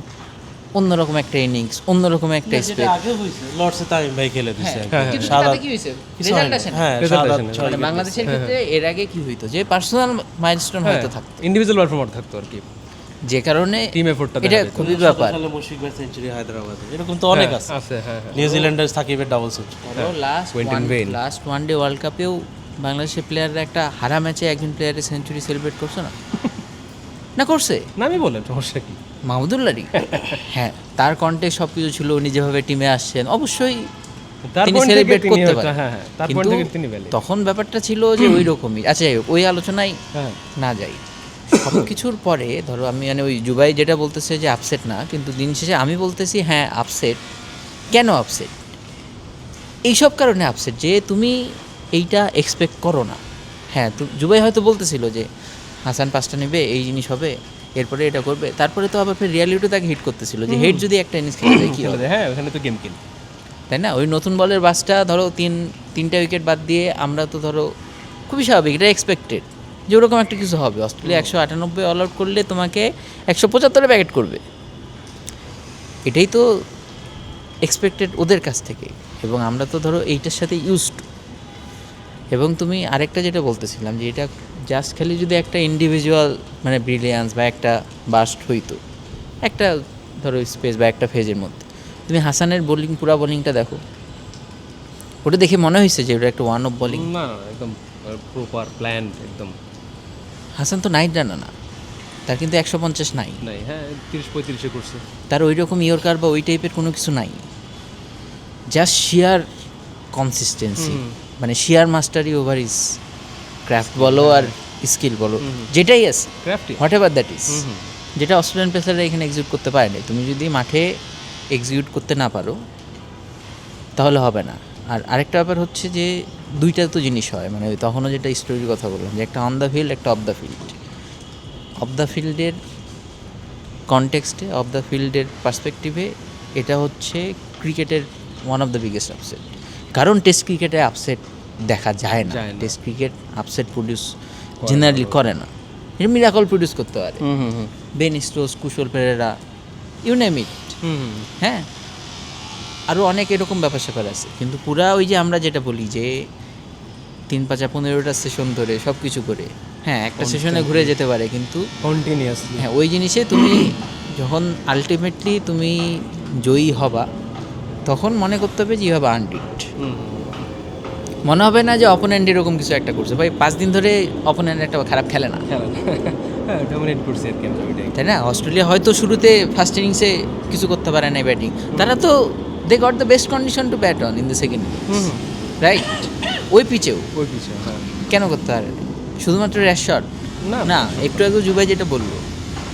অন্যরকম একটা ইনিংস, অন্যরকম একটা যেটা স্পেস, আগে হয়েছে লর্ডসে তামিম ভাই খেলে দিছে। কিন্তু সাদা তাতে কি হয়েছে? রেজাল্ট আসে না। হ্যাঁ Result সাদা আসে না। 6 মানে বাংলাদেশের ক্ষেত্রে এর আগে কি হইতো যে পার্সোনাল মাইলস্টোন হয়তো থাকতো, ইন্ডিভিজুয়াল পারফর্মার থাকতো আর কি। যে কারণে Team effort টা এটা দেখা যেত। খুবই ব্যাপার। সালে মুশফিক ভাই সেঞ্চুরি হায়দ্রাবাদে, এরকম তো অনেক আছে। আছে, হ্যাঁ, হ্যাঁ। নিউজিল্যান্ডের সাকিবের double century. Quinton Vane। Last one day world কাপেও বাংলাদেশের প্লেয়াররা একটা হারা ম্যাচে একজন প্লেয়ারের সেঞ্চুরি সেলিব্রেট করছে না? না করছে? নামই বলেন, সমস্যা কি? মাহমুদুল্লাহরই। হ্যাঁ, তার কন্টেক্ট সব কিছু ছিল, উনি যেভাবে টিমে আসছেন অবশ্যই তার তিনি point থেকে সেলিব্রেট তিনি করতে হয়তো- পারেন। হ্যাঁ, হ্যাঁ, তার point কিন্তু থেকে তিনি valid। তখন ব্যাপারটা ছিল যে ওই রকমই। আচ্ছা যাই হোক, ওই আলোচনায় হ্যাঁ। না যাই। সব কিছুর পরে ধরো আমি মানে ওই জুবাই যেটা বলতেছে যে আপসেট না, কিন্তু দিন শেষে আমি বলতেছি হ্যাঁ আপসেট। কেন আপসেট? এইসব কারণে আপসেট যে তুমি এইটা এক্সপেক্ট করো না। হ্যাঁ, তো জুবাই হয়তো বলতেছিল যে হাসান পাঁচটা নেবে, এই জিনিস হবে, এরপরে এটা করবে, তারপরে তো আবার ফের রিয়ালিটি তাকে হিট করতেছিল যে হেড যদি একটা ইনিংস খেলে দেয় কী হবে, হ্যাঁ, ওখানে তো গেম কিন। তাই না? ওই নতুন বলের বাসটা ধরো তিনটা উইকেট বাদ দিয়ে আমরা তো ধরো খুবই স্বাভাবিক, এটা এক্সপেক্টেড যে ওরকম একটা কিছু হবে। অস্ট্রেলিয়া 198 অল আউট করলে তোমাকে 175-এ ব্যাকেট করবে, এটাই তো এক্সপেক্টেড ওদের কাছ থেকে। এবং আমরা তো ধরো এইটার সাথে ইউজড। এবং তুমি আরেকটা যেটা বলতেছিলাম যে এটা জাস্ট খালি যদি একটা ইন্ডিভিজুয়াল মানে ব্রিলিয়ান্স বা একটা বাস্ট হইতো একটা ধরো স্পেস বা একটা ফেজের মধ্যে, তুমি হাসানের বোলিং পুরা বোলিংটা দেখো, ওটা দেখে মনে হয়েছে যে ওটা একটা ওয়ান অফ বোলিং? না, না, একদম প্রপার প্ল্যান, একদম হাসান তো নাইট রানার না, তার কিন্তু 150 নাই, নাই। হ্যাঁ, 30-35 করছে। তার ওই রকম ইয়র্কার বা ওই টাইপের কোনো কিছু নাই, জাস্ট শিয়ার কনসিস্টেন্সি, মানে শিয়ার মাস্টারি ওভার ইজ ক্রাফট বলো আর স্কিল বলো, যেটাই আছে Crafty। What ever that is, যেটা অস্ট্রেলিয়ান প্লেয়াররা এখানে এক্সিকিউট করতে পারে না। তুমি যদি মাঠে এক্সিকিউট করতে না পারো তাহলে হবে না। আর আরেকটা ব্যাপার হচ্ছে যে দুইটা তো জিনিস হয়, মানে ওই তখনও যেটা স্টোরির কথা বললাম যে একটা অন দ্য ফিল্ড, একটা off the field. Off the ফিল্ডের কনটেক্সটে, অফ দ্য ফিল্ডের পার্সপেক্টিভে এটা হচ্ছে ক্রিকেটের one of the biggest upset. কারণ টেস্ট ক্রিকেটে আপসেট দেখা যায় না, test cricket upset produce generally করে না, এটা মিরাকল প্রডিউস করতে পারে। Ben Stokes, Kusal Perera, you name it. হ্যাঁ, আরও অনেক এরকম ব্যাপার স্যাপার আছে, কিন্তু পুরা ওই যে আমরা যেটা বলি যে 3-5-15টা সেশন ধরে সব কিছু করে, হ্যাঁ একটা সেশনে ঘুরে যেতে পারে, কিন্তু কন্টিনিউয়াসলি। হ্যাঁ ওই জিনিসে তুমি যখন আলটিমেটলি তুমি জয়ী হবা তখন মনে করতে হবে যে ইউ হ্যাভ আর্নড ইট। মনে হবে না যে অপোনেন্ট এরকম কিছু একটা করছে। ভাই 5 দিন ধরে অপোনেন্ট একটা খারাপ খেলে না, হ্যাঁ, ডমিনেট করছে আর কি আমরা ওইটাই। তাই না? অস্ট্রেলিয়া হয়তো শুরুতে ফার্স্ট ইনিংসে কিছু করতে পারে না ব্যাটিং, তারা তো they got the best condition to bat on in the second innings, right? ওই পিচেও ওই পিছে, হ্যাঁ। কেন করতে পারে? শুধুমাত্র র্যাশ শট না, না, একটু আগে জুবাই যেটা বললো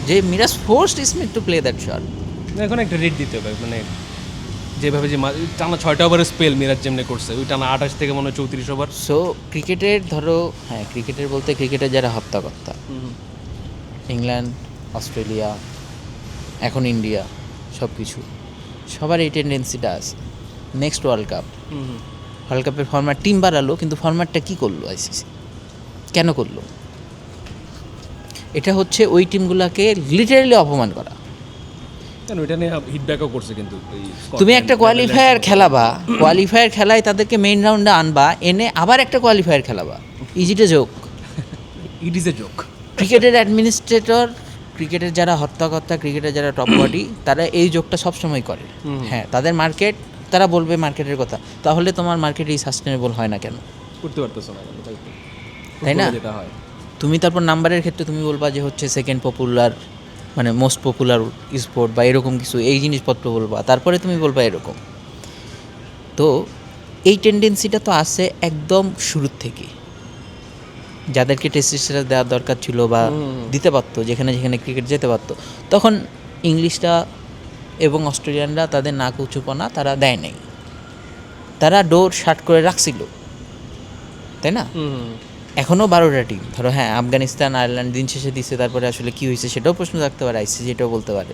যে Miraz forced Smith to play that shot. এখন একটা রেট দিতে হবে, মানে যেভাবে যে টানা 6টা ওভারের স্পেল মিরাজ যেমনি করছে, ওই টানা 28 থেকে মনে হয় 34 ওভার। সো ক্রিকেটের ধরো, হ্যাঁ ক্রিকেটের বলতে ক্রিকেটের যারা হত্যাকর্তা, ইংল্যান্ড, অস্ট্রেলিয়া, এখন ইন্ডিয়া, সব কিছু সবার এই টেন্ডেন্সিটা আছে। নেক্সট ওয়ার্ল্ড কাপের ফরম্যাট টিম বাড়ালো, কিন্তু ফরম্যাটটা কী করলো আইসিসি? কেন করলো? এটা হচ্ছে ওই টিমগুলোকে লিটারালি অপমান করা। কেন ওইটা নিয়ে হিটব্যাকও করছে, কিন্তু তুমি একটা কোয়ালিফায়ার খেলাবা, কোয়ালিফায়ার খেলায় তাদেরকে মেইন রাউন্ডে আনবা, এনে আবার একটা কোয়ালিফায়ার খেলাবা, is it a joke. It is a joke. ক্রিকেটের অ্যাডমিনিস্ট্রেটর, ক্রিকেটের যারা হত্যাকর্তা, ক্রিকেটের যারা টপ বডি, তারা এই জোকটা সবসময় করে। হ্যাঁ, তাদের মার্কেট, তারা বলবে মার্কেটের কথা, তাহলে তোমার মার্কেট এই সাস্টেনেবল হয় না কেন? করতে পারতেছ না, তাই না? যেটা হয় তুমি তারপর নাম্বারের ক্ষেত্রে তুমি বলবা যে হচ্ছে সেকেন্ড পপুলার, মানে মোস্ট পপুলার স্পোর্ট বা এরকম কিছু এই জিনিসপত্র বলবা, তারপরে তুমি বলবা এরকম। তো এই টেন্ডেন্সিটা তো আছে একদম শুরুর থেকে, যাদেরকে টেস্ট স্ট্যাটাস দেওয়ার দরকার ছিল বা দিতে পারতো, যেখানে যেখানে ক্রিকেট যেতে পারতো, তখন ইংলিশরা এবং অস্ট্রেলিয়ানরা তাদের নাক উঁচুপনা তারা দেয় নাই, তারা ডোর শাট করে রাখছিল, তাই না? এখনও 12টা টিম ধরো, হ্যাঁ আফগানিস্তান, আয়ারল্যান্ড দিন শেষে দিচ্ছে, তারপরে আসলে কী হয়েছে সেটাও প্রশ্ন থাকতে পারে, আইসিসি এটাও বলতে পারে,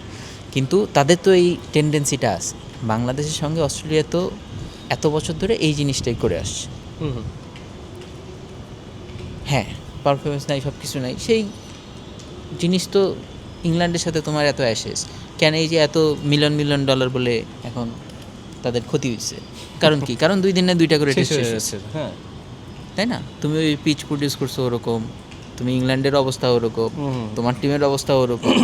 কিন্তু তাদের তো এই টেন্ডেন্সিটা আছে। বাংলাদেশের সঙ্গে অস্ট্রেলিয়া তো এত বছর ধরে এই জিনিসটাই করে আসছে। হ্যাঁ, পারফরমেন্স নাই, সব কিছু নাই, সেই জিনিস তো ইংল্যান্ডের সাথে তোমার এত অ্যাশেস কেন? এই যে এত মিলিয়ন ডলার বলে এখন তাদের ক্ষতি হয়েছে, কারণ কি? কারণ 2 দিনে 2টা করে টেস্ট শেষ হয়েছে, হ্যাঁ, তাই না? তুমি ওই পিচ প্রডিউস করছো ওরকম, তুমি ইংল্যান্ডের অবস্থা ওরকম, তোমার টিমের অবস্থা ওরকম,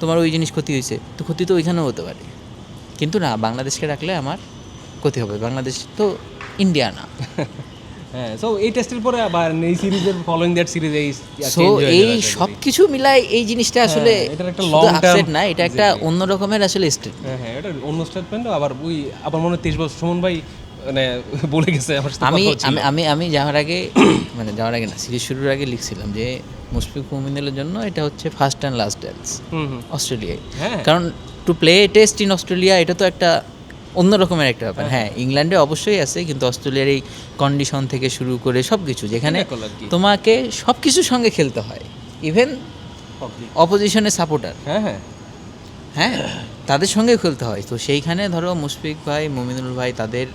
তোমার ওই জিনিস ক্ষতি হয়েছে, তো ক্ষতি তো ওইখানেও হতে পারে, কিন্তু না, বাংলাদেশকে রাখলে আমার ক্ষতি হবে, বাংলাদেশ তো ইন্ডিয়া না। হ্যাঁ, সো এই টেস্টের পরে আবার এই সিরিজের ফলোইং দ্যাট সিরিজ এই সো এই সব কিছু মিলাই এই জিনিসটা আসলে এটার একটা শুধু long term- upset না, এটা একটা অন্য রকমের আসলে স্টেট। হ্যাঁ, এটা অন্য স্টেটমেন্ট। আবার ওই আবার মনে হয় 23 বছর সুমন ভাই মানে বলে গেছে আমার সাথে আমি কথা হচ্ছিল। আমি আমি আমি যাওয়ার আগে মানে যাওয়ার আগে না, সিরিজ শুরুর আগে লিখছিলাম যে মুশফিক মুমিনুলের জন্য এটা হচ্ছে ফার্স্ট অ্যান্ড লাস্ট ড্যান্স অস্ট্রেলিয়ায়। হ্যাঁ। কারণ to play test in Australia এটা তো একটা অন্য রকমের একটা ব্যাপার। হ্যাঁ, ইংল্যান্ডে অবশ্যই আছে, কিন্তু অস্ট্রেলিয়ার এই কন্ডিশন থেকে শুরু করে সব কিছু, যেখানে Pinnacle আর কি। তোমাকে সব কিছুর সঙ্গে খেলতে হয়, ইভেন অপোজিশনের সাপোর্টার, হ্যাঁ হ্যাঁ হ্যাঁ, তাদের সঙ্গে খেলতে হয়। তো সেইখানে ধরো মুশফিক ভাই, মুমিনুল ভাই, তাদের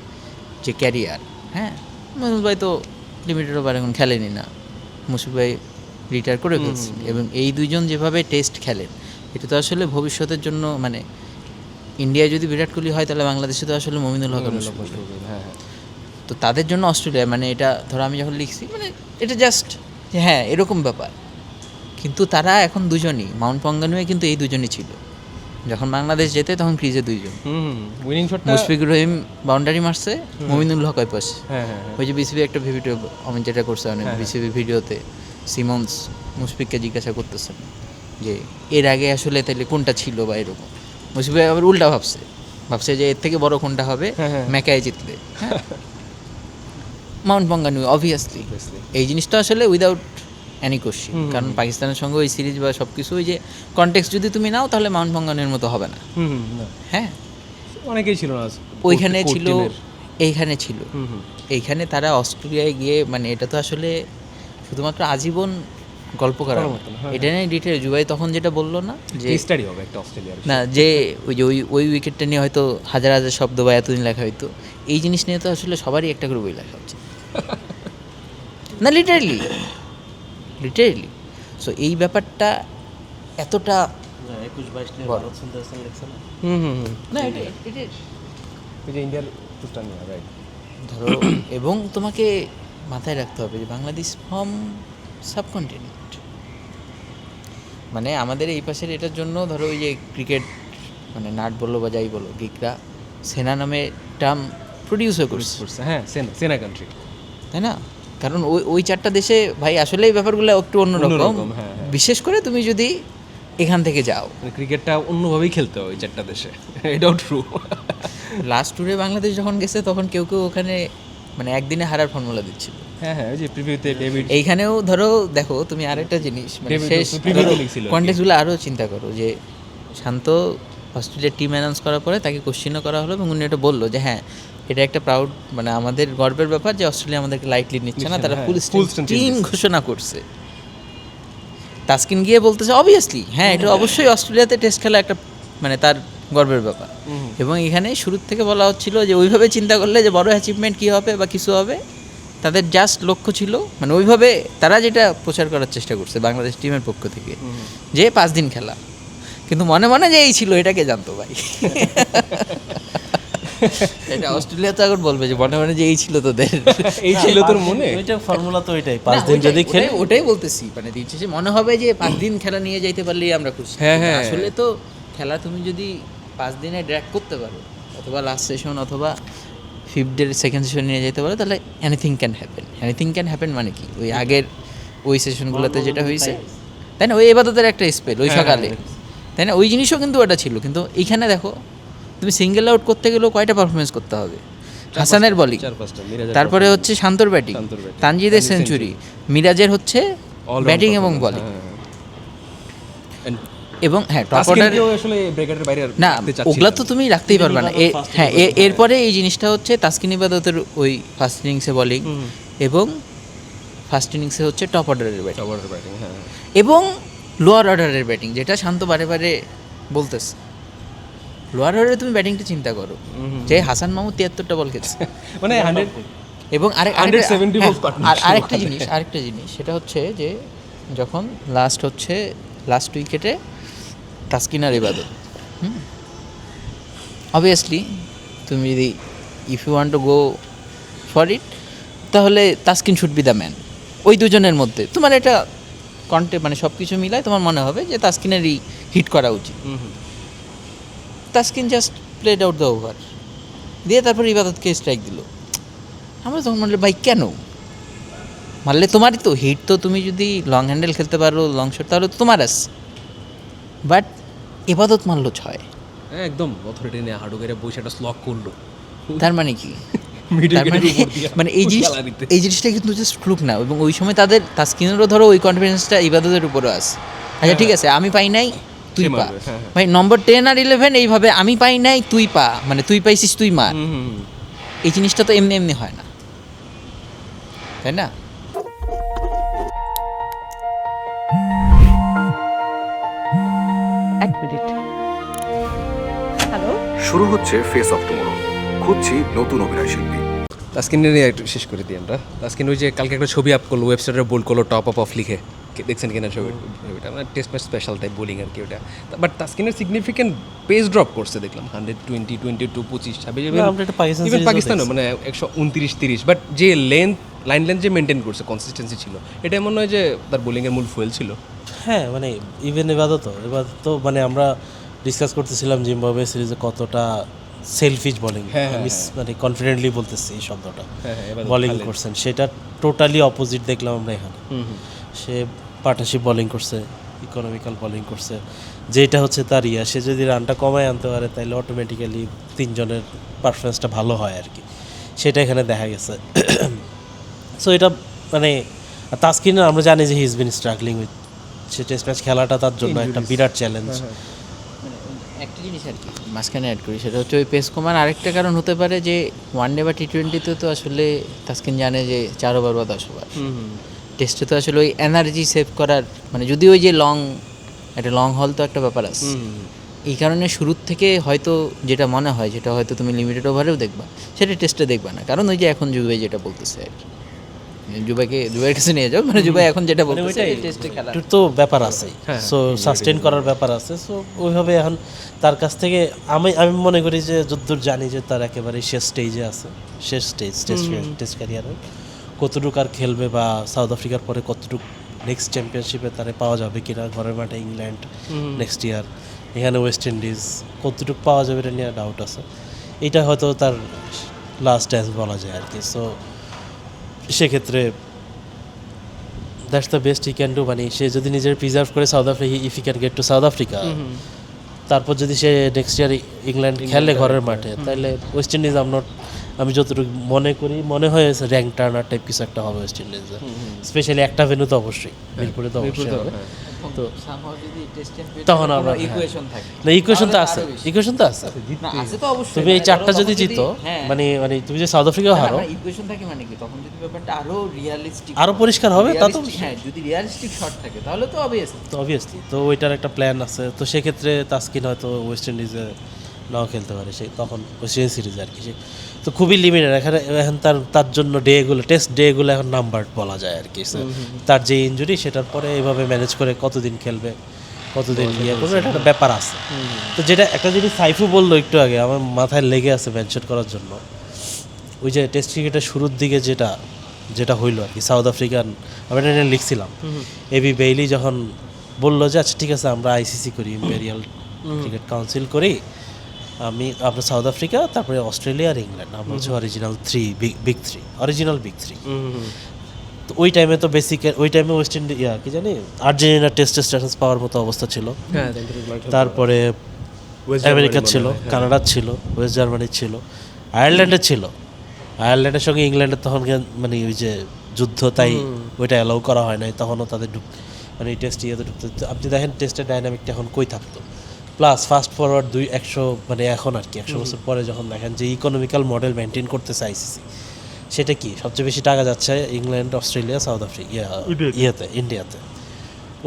যে ক্যারিয়ার, হ্যাঁ, মুমিনুল ভাই তো লিমিটেড ওভার এখন খেলেনি না, মুশফিক ভাই রিটায়ার করে ফেলছেন, এবং এই দুইজন যেভাবে টেস্ট খেলেন, এটা তো আসলে ভবিষ্যতের জন্য, মানে ইন্ডিয়ায় যদি বিরাট কোহলি হয় তাহলে বাংলাদেশে তো আসলে মুমিনুল হক আর মুশফিক ভাই। হ্যাঁ হ্যাঁ তো তাদের জন্য অস্ট্রেলিয়া, মানে এটা ধরো আমি যখন লিখছি, মানে এটা জাস্ট হ্যাঁ এরকম ব্যাপার, কিন্তু তারা এখন দুজনই, মাউন্ট পঙ্গানুয়ে কিন্তু এই দুজনই ছিল যখন বাংলাদেশ যেতে, তখন ক্রিজে দুইজন, উইনিং শটটা মুশফিক রহিম বাউন্ডারি মারছে, মুমিনুল হক ওই পাশে। হ্যাঁ হ্যাঁ হ্যাঁ ওই যে বিসিবি একটা ভিডিও আমি যেটা করছে অনেক বিসিবি ভিডিওতে, সিমন্স মুশফিককে জিজ্ঞাসা করতেছেন যে এর আগে আসলে তাহলে কোনটা ছিল বা এরকম, মুশফিক ভাই আবার উল্টা ভাবছে যে এর থেকে বড় কোনটা হবে ম্যাকায় জিতলে, হ্যাঁ, মাউন্ট পঙ্গানুয়ে অবভিয়াসলি। এই জিনিসটা আসলে উইদাউট এনি কোশ্চিন, কারণ পাকিস্তানের সঙ্গে ওই সিরিজ বা সব কিছু, ওই যে কনটেক্সট যদি তুমি নাও তাহলে মাউন্ট পঙ্গানুয়ের মতো হবে না, না, হ্যাঁ। অনেকেই ছিল না ওইখানে কোর্ট ছিল, টিমের। এইখানে ছিল, এইখানে তারা অস্ট্রেলিয়ায় গিয়ে, মানে এটা তো আসলে শুধুমাত্র আজীবন গল্প করার মতো, এটা নিয়ে ডিটেল জুবাই তখন যেটা বললো না যে স্টাডি হবে একটা অস্ট্রেলিয়ার। না, যে ওই যে ওই উইকেটটা নিয়ে হয়তো হাজার হাজার শব্দ বা এতদিন লেখা হইতো, এই জিনিস নিয়ে তো আসলে সবারই একটা করে বই লেখা উচিত না, লিটারেলি। সো এই ব্যাপারটা এতটা 21-22 নিয়ে বড়। ভারত সুন্দরসন লিখছে না? না, এটা ওই যে ইন্ডিয়ার টুস্টান নিয়ে রাইট। ধরো, এবং তোমাকে মাথায় রাখতে হবে যে বাংলাদেশ ফ্রম সাবকন্টিনেন্ট, মানে আমাদের এই পাশের এটার জন্য ধরো ওই যে ক্রিকেট, মানে নাট বলো বা যাই বলো, গিকরা সেনা নামে টার্ম প্রডিউসও করছে, হ্যাঁ সেনা কান্ট্রি। তাই না? কারণ ওই চারটা দেশে ভাই আসলে এই ব্যাপারগুলো একটু অন্যরকম, অন্যরকম, হ্যাঁ, হ্যাঁ। বিশেষ করে তুমি যদি এখান থেকে যাও। মানে ক্রিকেটটা অন্যভাবেই খেলতে হয় ওই চারটা দেশে, এটাও ট্রু। লাস্ট ট্যুরে বাংলাদেশ যখন গেছে তখন কেউ ওখানে মানে একদিনে হারার ফর্মুলা দিচ্ছিল। হ্যাঁ হ্যাঁ, ওই যে প্রিভিউতে ডেভিড এইখানেও ধরো দেখো তুমি আরেকটা জিনিস, মানে ডেভিড শেষ তো preview তে লিখছিল আর কি। কন্টেক্সটগুলো আরও চিন্তা করো যে শান্ত অস্ট্রেলিয়ার টিম অ্যানাউন্স করার পরে তাকে কোশ্চিনও করা হলো, এবং উনি এটা বললো যে হ্যাঁ এটা একটা প্রাউড, মানে আমাদের গর্বের ব্যাপার যে অস্ট্রেলিয়া আমাদেরকে লাইটলি নিচ্ছে না, তারা হ্যাঁ, ফুল full strength টিম দিচ্ছে। ঘোষণা করছে। তাসকিন গিয়ে বলতেছে অবভিয়াসলি হ্যাঁ এটা অবশ্যই অস্ট্রেলিয়াতে টেস্ট খেলা একটা মানে তার গর্বের ব্যাপার, এবং এখানে শুরুর থেকে বলা হচ্ছিল যে ওইভাবে চিন্তা করলে যে বড় অ্যাচিভমেন্ট কী হবে বা কিছু হবে, তাদের জাস্ট লক্ষ্য ছিল, মানে ওইভাবে তারা যেটা প্রচার করার চেষ্টা করছে বাংলাদেশ টিমের পক্ষ থেকে, যে 5 দিন খেলা, কিন্তু মনে মনে যে এই ছিল এটাকে জানতো ভাই। এটা অস্ট্রেলিয়া তো এখন বলবে যে মনে মনে যে এই ছিল তোদের, এই ছিল তোর মনে। ওইটা ফর্মুলা তো ওইটাই, 5 না, দিন যদি ওটাই- খেলে ওটাই বলতেছি, মানে দিন শেষে মনে হবে যে 5 দিন খেলা নিয়ে যাইতে পারলেই আমরা খুশি। হ্যাঁ, কিন্তু হ্যাঁ। আসলে তো খেলা তুমি যদি 5 দিনে ড্র্যাগ করতে পারো, অথবা লাস্ট সেশন অথবা 5th ডের সেকেন্ড সেশন নিয়ে যেতে পারো, তাহলে এনিথিং ক্যান হ্যাপেন। মানে কি ওই আগের ওই সেশনগুলোতে যেটা হয়েছে, তাই না, ওই এবাদতের একটা স্পেল ওই হ্যাঁ, সকালে, তাই না, ওই জিনিসও কিন্তু ওটা ছিল। কিন্তু এইখানে দেখো তুমি সিঙ্গেল আউট করতে গেলেও কয়টা পারফরমেন্স করতে হবে, হাসানের বলিং, 4-5টা, মিরাজের তারপরে হচ্ছে শান্তর ব্যাটিং, শান্তর batting, তানজিদের সেঞ্চুরি, মিরাজের হচ্ছে all-round ব্যাটিং এবং performance, বলিং, হ্যাঁ, হ্যাঁ। And এবং হ্যাঁ টপ অর্ডার তাসকিনকেও আসলে ব্র্যাকেটের বাইরে না, রাখতে চাচ্ছিলাম। ওগুলা তো তুমি রাখতেই পারবে না। ইবাদত first হ্যাঁ innings, এরপরে এই জিনিসটা হচ্ছে তাসকিন ইবাদতের ওই ফার্স্ট ইনিংসে বলিং, এবং ফার্স্ট ইনিংসে হচ্ছে টপ অর্ডারের ব্যাটিং, Top order batting, হ্যাঁ, হ্যাঁ। এবং লোয়ার অর্ডারের ব্যাটিং, যেটা শান্ত বারে বারে বলতেছে। লোয়ার অর্ডারে তুমি ব্যাটিংটা চিন্তা করো, যে হাসান মাহমুদ 73টা বল খেলছে, মানে 100 এবং 170 balls partnership। আরেকটা জিনিস সেটা হচ্ছে যে যখন লাস্ট উইকেটে তাসকিন আর ইবাদত, অবভিয়াসলি তুমি যদি if you want to go for it, তাহলে Taskin should be the man. ওই দুজনের মধ্যে তোমার এটা মানে সব কিছু মিলায় তোমার মনে হবে যে তাসকিনেরই হিট করা উচিত। Taskin just played out the over দিয়ে তারপর ইবাদতকে স্ট্রাইক দিল। আমরা তখন বললাম ভাই কেন মারলে? তোমারই তো হিট, তো তুমি যদি লং হ্যান্ডেল খেলতে পারো, লং শট, তাহলে তো তোমার আস। বাট ইবাদত মারলো 6। হ্যাঁ একদম অথরিটি নিয়ে হাঁটু করে বসে একটা স্লক করলো। তার মানে কি? Middle তার gate মানে এর উপর দিয়া মানে জ্বালানিতে। এই জিনিসটা কিন্তু জাস্ট ফ্লুক না, এবং ওই সময় তাদের তাসকিনেরও ধরো ওই কনফিডেন্সটা ইবাদতের উপরও আছে। আচ্ছা ঠিক আছে, আমি পাই নাই তুই সে পা, মারবে, হ্যাঁ, হ্যাঁ। ভাই নম্বর 10 আর 11 এইভাবে আমি পাই নাই তুই পা, মানে তুই পাইছিস তুই মার। এই জিনিসটা তো এমনি এমনি হয় না, তাই না? এক মিনিট। হ্যালো, শুরু হচ্ছে ফেস অফ টুমরো, খুঁজছি নতুন অভিনয় শিল্পী। তাসকিন নিয়ে একটু শেষ করে দিই আমরা। তাসকিন ওই যে কালকে একটা ছবি আপ করলো, ওয়েবসাইটে বোল্ড করলো টপ আপ অফ লিখে, দেখছেন কিনা ছবিটা? মানে test match special type bowling আর কি ওটা। বাট তাসকিনের সিগনিফিকেন্ট পেস ড্রপ করছে দেখলাম, 120, 22, 25, 26, না, আমরা এটা পাকিস্তান ইভেন সিরিজেও পাকিস্তানও দেখছি। মানে 129, 30। বাট যে লাইন লেন্থ যে মেনটেন করছে, কনসিস্টেন্সি ছিল, এটা এমন নয় যে তার বোলিংয়ের মূল ফুয়েল ছিল। হ্যাঁ মানে ইভেন এবাদত মানে আমরা ডিসকাস করতেছিলাম জিম্বাবুয়ে সিরিজে কতটা সেলফিশ বোলিং, আমি মানে কনফিডেন্টলি বলতেছি এই শব্দটা, বোলিং করছেন, সেটা টোটালি অপোজিট দেখলাম আমরা এখানে। সে পার্টনারশিপ বোলিং করছে, ইকোনমিক্যাল বোলিং করছে, যেটা হচ্ছে তার সে যদি রানটা কমায় আনতে পারে তাহলে অটোমেটিক্যালি তিনজনের পারফরমেন্সটা ভালো হয় আর কি, সেটা এখানে দেখা গেছে। সো এটা মানে তাসকিনের আমরা জানি যে he is bin struggling with, say test match খেলাটা তার জন্য একটা বিরাট চ্যালেঞ্জ। একটা জিনিস আর কি মাঝখানে অ্যাড করি, সেটা হচ্ছে ওই পেস কমান আরেকটা কারণ হতে পারে যে ওয়ানডে বা টি20তে তো আসলে তাসকিন জানে যে 4 ওভার বা 10 ওভার, টেস্টে তো আসলে ওই এনার্জি সেভ করার, মানে যদি ওই যে একটা লং হল তো একটা ব্যাপার আছে। এই কারণে শুরুর থেকে হয়তো যেটা মনে হয়, যেটা হয়তো তুমি লিমিটেড ওভারেও দেখবা, সেটা টেস্টে দেখবা না। কারণ ওই যে এখন জুবাই যেটা বলতেছে আর কি, জুবাইয়ের কাছে নিয়ে যাও, মানে জুবাই এখন যেটা বলতেছে টেস্টে খেলা একটু তো ব্যাপার আছে, সো সাস্টেন করার ব্যাপার আছে। সো ওইভাবে এখন তার কাছ থেকে আমি মনে করি যে যদ্দূর জানি যে তার একেবারে শেষ স্টেজে আছে, শেষ টেস্ট ক্যারিয়ারে কতটুকু আর খেলবে, বা সাউথ আফ্রিকার পরে কতটুকু নেক্সট চ্যাম্পিয়নশিপে তারে পাওয়া যাবে কিনা, ঘরের মাঠে ইংল্যান্ড নেক্সট ইয়ার, এখানে ওয়েস্ট ইন্ডিজ, কতটুকু পাওয়া যাবে এটা নিয়ে ডাউট আছে। এটা হয়তো তার লাস্ট ড্যান্স বলা যায় আর কি। সো সেক্ষেত্রে that's the best he can do, মানে সে যদি নিজের প্রিজার্ভ করে South Africa, if he can get to South Africa, তারপর যদি সে নেক্সট ইয়ার ইংল্যান্ড খেলে ঘরের মাঠে, তাহলে ওয়েস্ট ইন্ডিজ আমি যতটুকু মনে হয় র্যাঙ্ক টার্নার টাইপ কিছু একটা হবে ওয়েস্ট ইন্ডিজে, স্পেশালি একটা ভেন্যু তো অবশ্যই, মিরপুরে তো অবশ্যই হবে। তো তখন আমরা ইকুয়েশন থাকে না, ইকুয়েশন তো আছে, না, আছে তো অবশ্যই। তুমি এই চারটা যদি জিতো, মানে তুমি যে সাউথ আফ্রিকা হারো, ইকুয়েশন থাকে মানে কি, তখন যদি ব্যাপারটা আরো রিয়ালিস্টিক, আরো পরিষ্কার হবে, তা তো হ্যাঁ, যদি রিয়ালিস্টিক শট থাকে তাহলে তো অবভিয়াসলি তো অবভিয়াসলি তো ওইটার একটা প্ল্যান আছে। তো সেক্ষেত্রে তাসকিন হয়তো ওয়েস্ট ইন্ডিজে নাও খেলতে পারে, সে তখন ওয়েস্ট ইন্ডিজ সিরিজে আর কি। সে তো খুবই লিমিটেড এখন তার জন্য টেস্ট ডেগুলো এখন নাম্বার বলা যায় আর কি। তার যে ইনজুরি, সেটার পরে এইভাবে ম্যানেজ করে কতদিন খেলবে, কতদিন করবে, এটা একটা ব্যাপার আছে। তো যেটা একটা জিনিস সাইফু বললো একটু আগে, আমার মাথায় লেগে আছে মেনশন করার জন্য, ওই যে টেস্ট ক্রিকেটের শুরুর দিকে যেটা হইলো আর কি, সাউথ আফ্রিকান, আমি এটা নিয়ে লিখছিলাম, এবি বেইলি যখন বললো যে আচ্ছা ঠিক আছে আমরা আইসিসি করি, ইম্পেরিয়াল ক্রিকেট কাউন্সিল করি, আমরা সাউথ আফ্রিকা, তারপরে অস্ট্রেলিয়া আর ইংল্যান্ড, আমরা হচ্ছে অরিজিনাল বিগ থ্রি। তো ওই টাইমে তো ওই টাইমে ওয়েস্ট ইন্ডিজ কি জানি আর্জেন্টিনা টেস্টে স্ট্যাটাস পাওয়ার মতো অবস্থা ছিল, তারপরে আমেরিকা ছিল, কানাডা ছিল, ওয়েস্ট জার্মানি ছিল, আয়ারল্যান্ডের ছিল, আয়ারল্যান্ডের সঙ্গে ইংল্যান্ডের তখন মানে ওই যে যুদ্ধ, তাই ওইটা অ্যালাউ করা হয় নাই, তখনও তাদের মানে টেস্ট ঢুকতে। আপনি দেখেন টেস্টের ডাইনামিকটা এখন কই থাকতো, প্লাস ফাস্ট ফরওয়ার্ড 100 মানে এখন আর কি 100 বছর পরে যখন দেখেন যে ইকোনমিক্যাল মডেল মেনটেন করতেছে আইসিসি, সেটা কি সবচেয়ে বেশি টাকা যাচ্ছে ইংল্যান্ড, অস্ট্রেলিয়া, সাউথ আফ্রিকা, ইন্ডিয়াতে।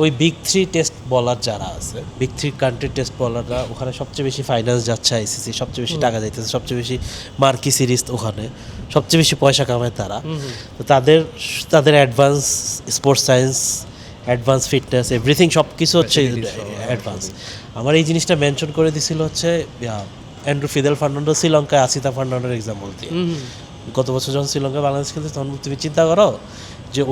ওই বিগ থ্রি টেস্ট বলার যারা আছে, বিগ থ্রি কান্ট্রি টেস্ট বলাররা, ওখানে সবচেয়ে বেশি ফাইন্যান্স যাচ্ছে আইসিসি, সবচেয়ে বেশি টাকা যাইতেছে, সবচেয়ে বেশি মার্কি সিরিজ, ওখানে সবচেয়ে বেশি পয়সা কামায় তারা। তো তাদের advance sports science, advance fitness, everything সব কিছু হচ্ছে অ্যাডভান্স। আমার এই জিনিসটা মেনশন করে দিছিল হচ্ছে অ্যান্ড্রু ফিদেল ফার্নান্ডো, শ্রীলঙ্কায় আসিতা ফার্নান্ডোর এক্সাম্পল দিয়ে। গত বছর যখন শ্রীলঙ্কা বাংলাদেশ খেলছে তখন তুমি চিন্তা করো যে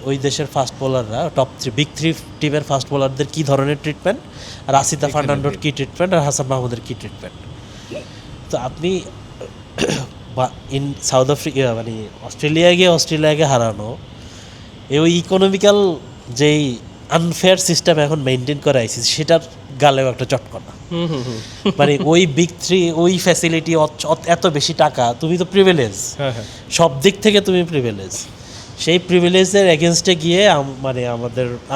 ওই দেশের ফাস্ট বোলাররা টপ বিগ থ্রি টিমের ফাস্ট বোলারদের কী ধরনের ট্রিটমেন্ট, আর আসিতা ফার্নান্ডোর কী ট্রিটমেন্ট, আর হাসান মাহমুদের কী ট্রিটমেন্ট। তো আপনি ইন সাউথ আফ্রিকা মানে অস্ট্রেলিয়াকে হারানো ওই ইকোনমিক্যাল যেই আনফেয়ার সিস্টেম এখন মেনটেন করে আইসি সেটার গালেও একটা চটকনা। মানে ওই বিগ থ্রি ওই ফ্যাসিলিটি এত বেশি টাকা, তুমি তো প্রিভিলেজ, সব দিক থেকে তুমি প্রিভিলেজ। সেই প্রিভিলেজের এগেনস্টে গিয়ে মানে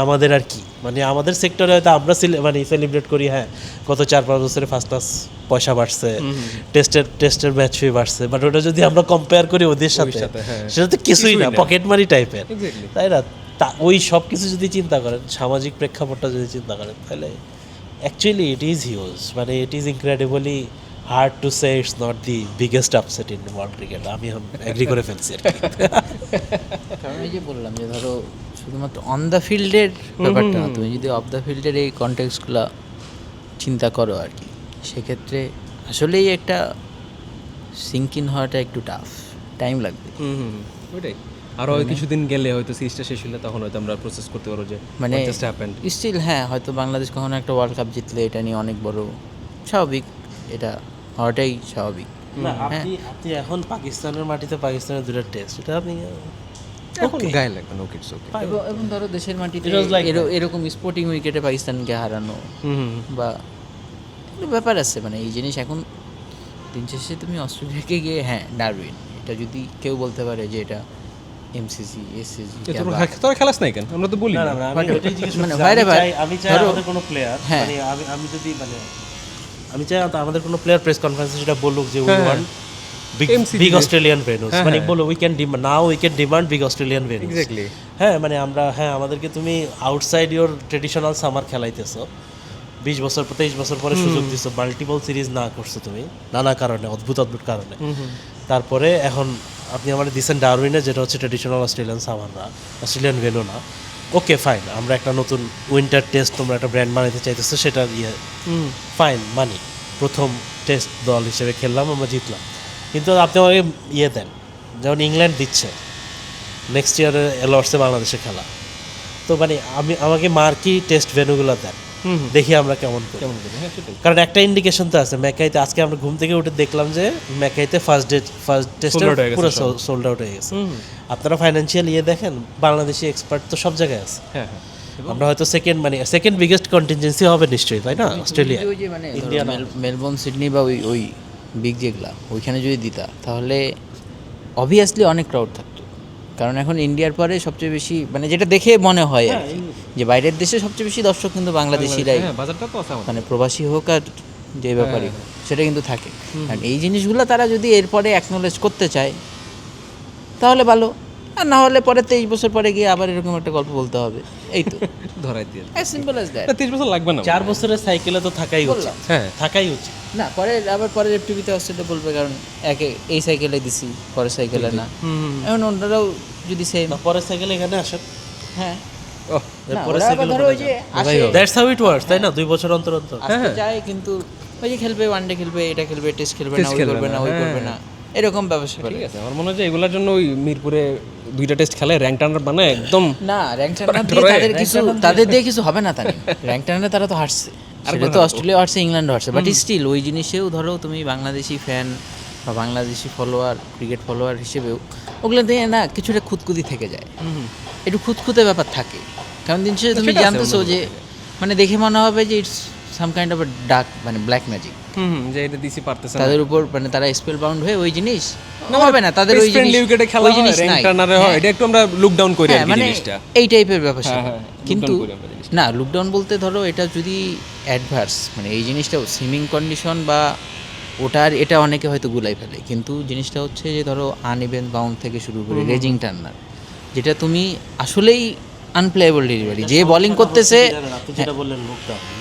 আমাদের আর কি মানে আমাদের সেক্টরে হয়তো আমরা মানে সেলিব্রেট করি, হ্যাঁ গত 4-5 বছরে ফার্স্ট ক্লাস পয়সা বাড়ছে, টেস্টের ম্যাচ ফি বাড়ছে, বাট ওটা যদি আমরা কম্পেয়ার করি ওদের সাথে সেটা তো কিছুই না, পকেট মারি টাইপের, তাই না? ওই সব কিছু যদি চিন্তা করেন, সামাজিক প্রেক্ষাপটটা যদি চিন্তা করেন, তাহলে অ্যাকচুয়ালি ইট ইজ হিউজ, মানে it is incredibly hard to say it's not the biggest upset in world cricket. আমি এগ্রি করে ফেলছি আর কি। কারণ এই যে বললাম যে ধরো শুধুমাত্র অন দ্য ফিল্ডের ব্যাপারটা না, তুমি যদি অফ দ্য ফিল্ডের এই কনটেক্সটগুলো চিন্তা করো আর কি, সেক্ষেত্রে আসলেই একটা সিঙ্কিন হওয়াটা একটু টাফ, টাইম লাগবে। ওইটাই আরও কিছুদিন গেলে হয়তো সিরিজটা শেষ হলে তখন হয়তো আমরা প্রসেস করতে পারবো যে মানে জাস্ট হ্যাপেন্ড। স্টিল হ্যাঁ, হয়তো বাংলাদেশ কখনো একটা ওয়ার্ল্ড কাপ জিতলে এটা নিয়ে অনেক বড় স্বাভাবিক, এটা হওয়াটাই স্বাভাবিক। না আপনি এখন পাকিস্তানের মাটিতে পাকিস্তানের 2টা টেস্ট, এটা আপনি গায়ে লাগবে, ওকে ইটস ওকে। এবং ধরো দেশের মাটিতে It was like এরকম স্পোর্টিং উইকেটে পাকিস্তানকে হারানো বা একটা ব্যাপার আছে, মানে এই জিনিস এখন দিন শেষে তুমি অস্ট্রেলিয়াকে গিয়ে, হ্যাঁ ডারউইন, এটা যদি কেউ বলতে পারে যে এটা এমসিসি এসসিজি তোরা খেলাস নাই কেন, আমরা তো বলি না না। না আমি ওইটাই জিজ্ঞেস মানে করছি। বাইরে আমি চাই ধরো- আমাদের কোনো প্লেয়ার, হ্যাঁ। মানে আমি যদি মানে আমি চাই আমাদের কোনো প্লেয়ার প্রেস কনফারেন্সে সেটা বলুক যে we want big Australian venues, মানে বলো we can demand big Australian venues. Exactly. হ্যাঁ মানে আমাদেরকে তুমি আউটসাইড ইওর ট্রেডিশনাল সামার খেলাইতেছো, 20 বছর 23 বছর পরে সুযোগ দিছো, মাল্টিপল সিরিজ না করছো তুমি নানা কারণে, অদ্ভুত কারণে। তারপরে এখন আপনি আমার দিচ্ছেন ডারউইনে, যেটা হচ্ছে ট্রেডিশনাল অস্ট্রেলিয়ান সামার না, অস্ট্রেলিয়ান ভেন্যু না। ওকে ফাইন, আমরা একটা নতুন উইন্টার টেস্ট তোমরা একটা ব্র্যান্ড বানাইতে চাইতেছো, সেটা ফাইন মানি, প্রথম টেস্ট দল হিসেবে খেললাম, আমরা জিতলাম। কিন্তু আপনি আমাকে দেন, যেমন ইংল্যান্ড দিচ্ছে নেক্সট ইয়ারে লর্ডসে বাংলাদেশে খেলা, তো মানে আমাকে মার্কি টেস্ট ভেন্যুগুলো দেন, দেখি আমরা কেমন করি। কারণ একটা ইন্ডিকেশন তো আছে, ম্যাকাইতে আজকে আমরা ঘুম থেকে উঠে দেখলাম যে ম্যাকাইতে ফার্স্ট টেস্টে পুরো সোল্ড আউট হয়ে গেছে। আপনারা ফাইন্যান্সিয়াল দেখেন, বাংলাদেশি এক্সপার্ট তো সব জায়গায় আছে। আমরা হয়তো সেকেন্ড বিগেস্ট কন্টিনজেন্সি হবে নিশ্চয়ই, তাই না? অস্ট্রেলিয়া, ওই যে মানে ইন্ডিয়া, মেলবোর্ন, সিডনি বা ওই বিগ যেগুলা ওইখানে যদি দিতা, তাহলে অবভিয়াসলি অনেক ক্রাউড থাকতো। কারণ এখন ইন্ডিয়ার পরে সবচেয়ে বেশি, মানে যেটা দেখে মনে হয় আর কি, যে বাইরের দেশে সবচেয়ে বেশি দর্শক কিন্তু বাংলাদেশিরাই, বাজারটা তো আছে আমাদের। মানে প্রবাসী হোক আর যে ব্যাপারই হোক, সেটা কিন্তু থাকে। কারণ এই জিনিসগুলো তারা যদি এরপরে অ্যাকনোলেজ করতে চায় তাহলে ভালো, আর না হলে পরে 23 বছর পরে গিয়ে আবার এরকম একটা গল্প বলতে হবে, এই তো ধরাই দিয়ে অ্যাজ সিম্পল অ্যাজ দ্যাট। 30 বছর লাগবে না। 4 বছরের সাইকেলে তো থাকাই উচিত। বললাম। হ্যাঁ থাকাই উচিত। না আবার পরের টিভিতে অস্ট্রেলিয়া বলবে, কারণ এই সাইকেলে দিছি, পরের সাইকেলে না, এখন অন্যরাও যদি সেম, পরের সাইকেলে এখানে আসেন, হ্যাঁ ওহ, না, পরের ওরা আবার সাইকেলে ধরো ওই যে আসে, দ্যাটস হাউ ইট ওয়ার্কস, তাই না? 2 বছর অন্তর আসতে চায়, কিন্তু ওই যে খেলবে, ওয়ানডে খেলবে, এটা খেলবে, টেস্ট খেলবে না, Test ওই খেলবে করবে না, না, ওই করবে হ্যাঁ। না, এরকম ব্যবসা করে। ঠিক আছে, আমার মনে হয় যে এগুলোর জন্য ওই মিরপুরে 2টা টেস্ট খেলে র্যাঙ্ক টার্নার বানায় একদম। না র্যাঙ্ক টার্নার দিয়ে তাদের দিয়ে কিছু হবে না, তাই র্যাঙ্ক টার্নারে তারা তো হারছে, সেটা তো অস্ট্রেলিয়া হারছে, ইংল্যান্ড হারছে, বাট স্টিল ওই জিনিসেও ধরো তুমি বাংলাদেশি ফ্যান বা বাংলাদেশি ফলোয়ার, ক্রিকেট ফলোয়ার হিসেবেও ওগুলো দিয়ে না কিছুটা খুঁতখুঁতি থেকে যায়, একটু খুঁতখুঁতে ব্যাপার থাকে। কারণ দিন শেষে তুমি জানতেছো যে মানে দেখে মনে হবে যে it's some kind of dark, মানে ব্ল্যাক ম্যাজিক যে এটা দিছি পারতেছে না। তাদের উপর, মানে তারা স্পেল বাউন্ড হয়ে ওই জিনিস হবে না, তাদের ওই জিনিস উইকেটে খেলা ওই জিনিস র্যাঙ্ক নাই। টার্নারে হয়, হ্যাঁ। এটা একটু আমরা লুক ডাউন করি আর হ্যাঁ, কি মানে জিনিসটা। এই টাইপের ব্যাপার হ্যাঁ, স্যাপার। হ্যাঁ, কিন্তু look down করি আমরা জিনিসটা। না লুকডাউন বলতে ধরো এটা যদি অ্যাডভার্স, মানে এই জিনিসটা সুইমিং কন্ডিশন বা ওটার এটা অনেকে হয়তো গুলাই ফেলে, কিন্তু জিনিসটা হচ্ছে যে ধরো আনইভেন বাউন্ড থেকে শুরু করে রেজিং টার্নার, যেটা তুমি আসলেই আনপ্লেয়েবল ডেলিভারি, যে বোলিং করতেছে। আপনি যেটা বললেন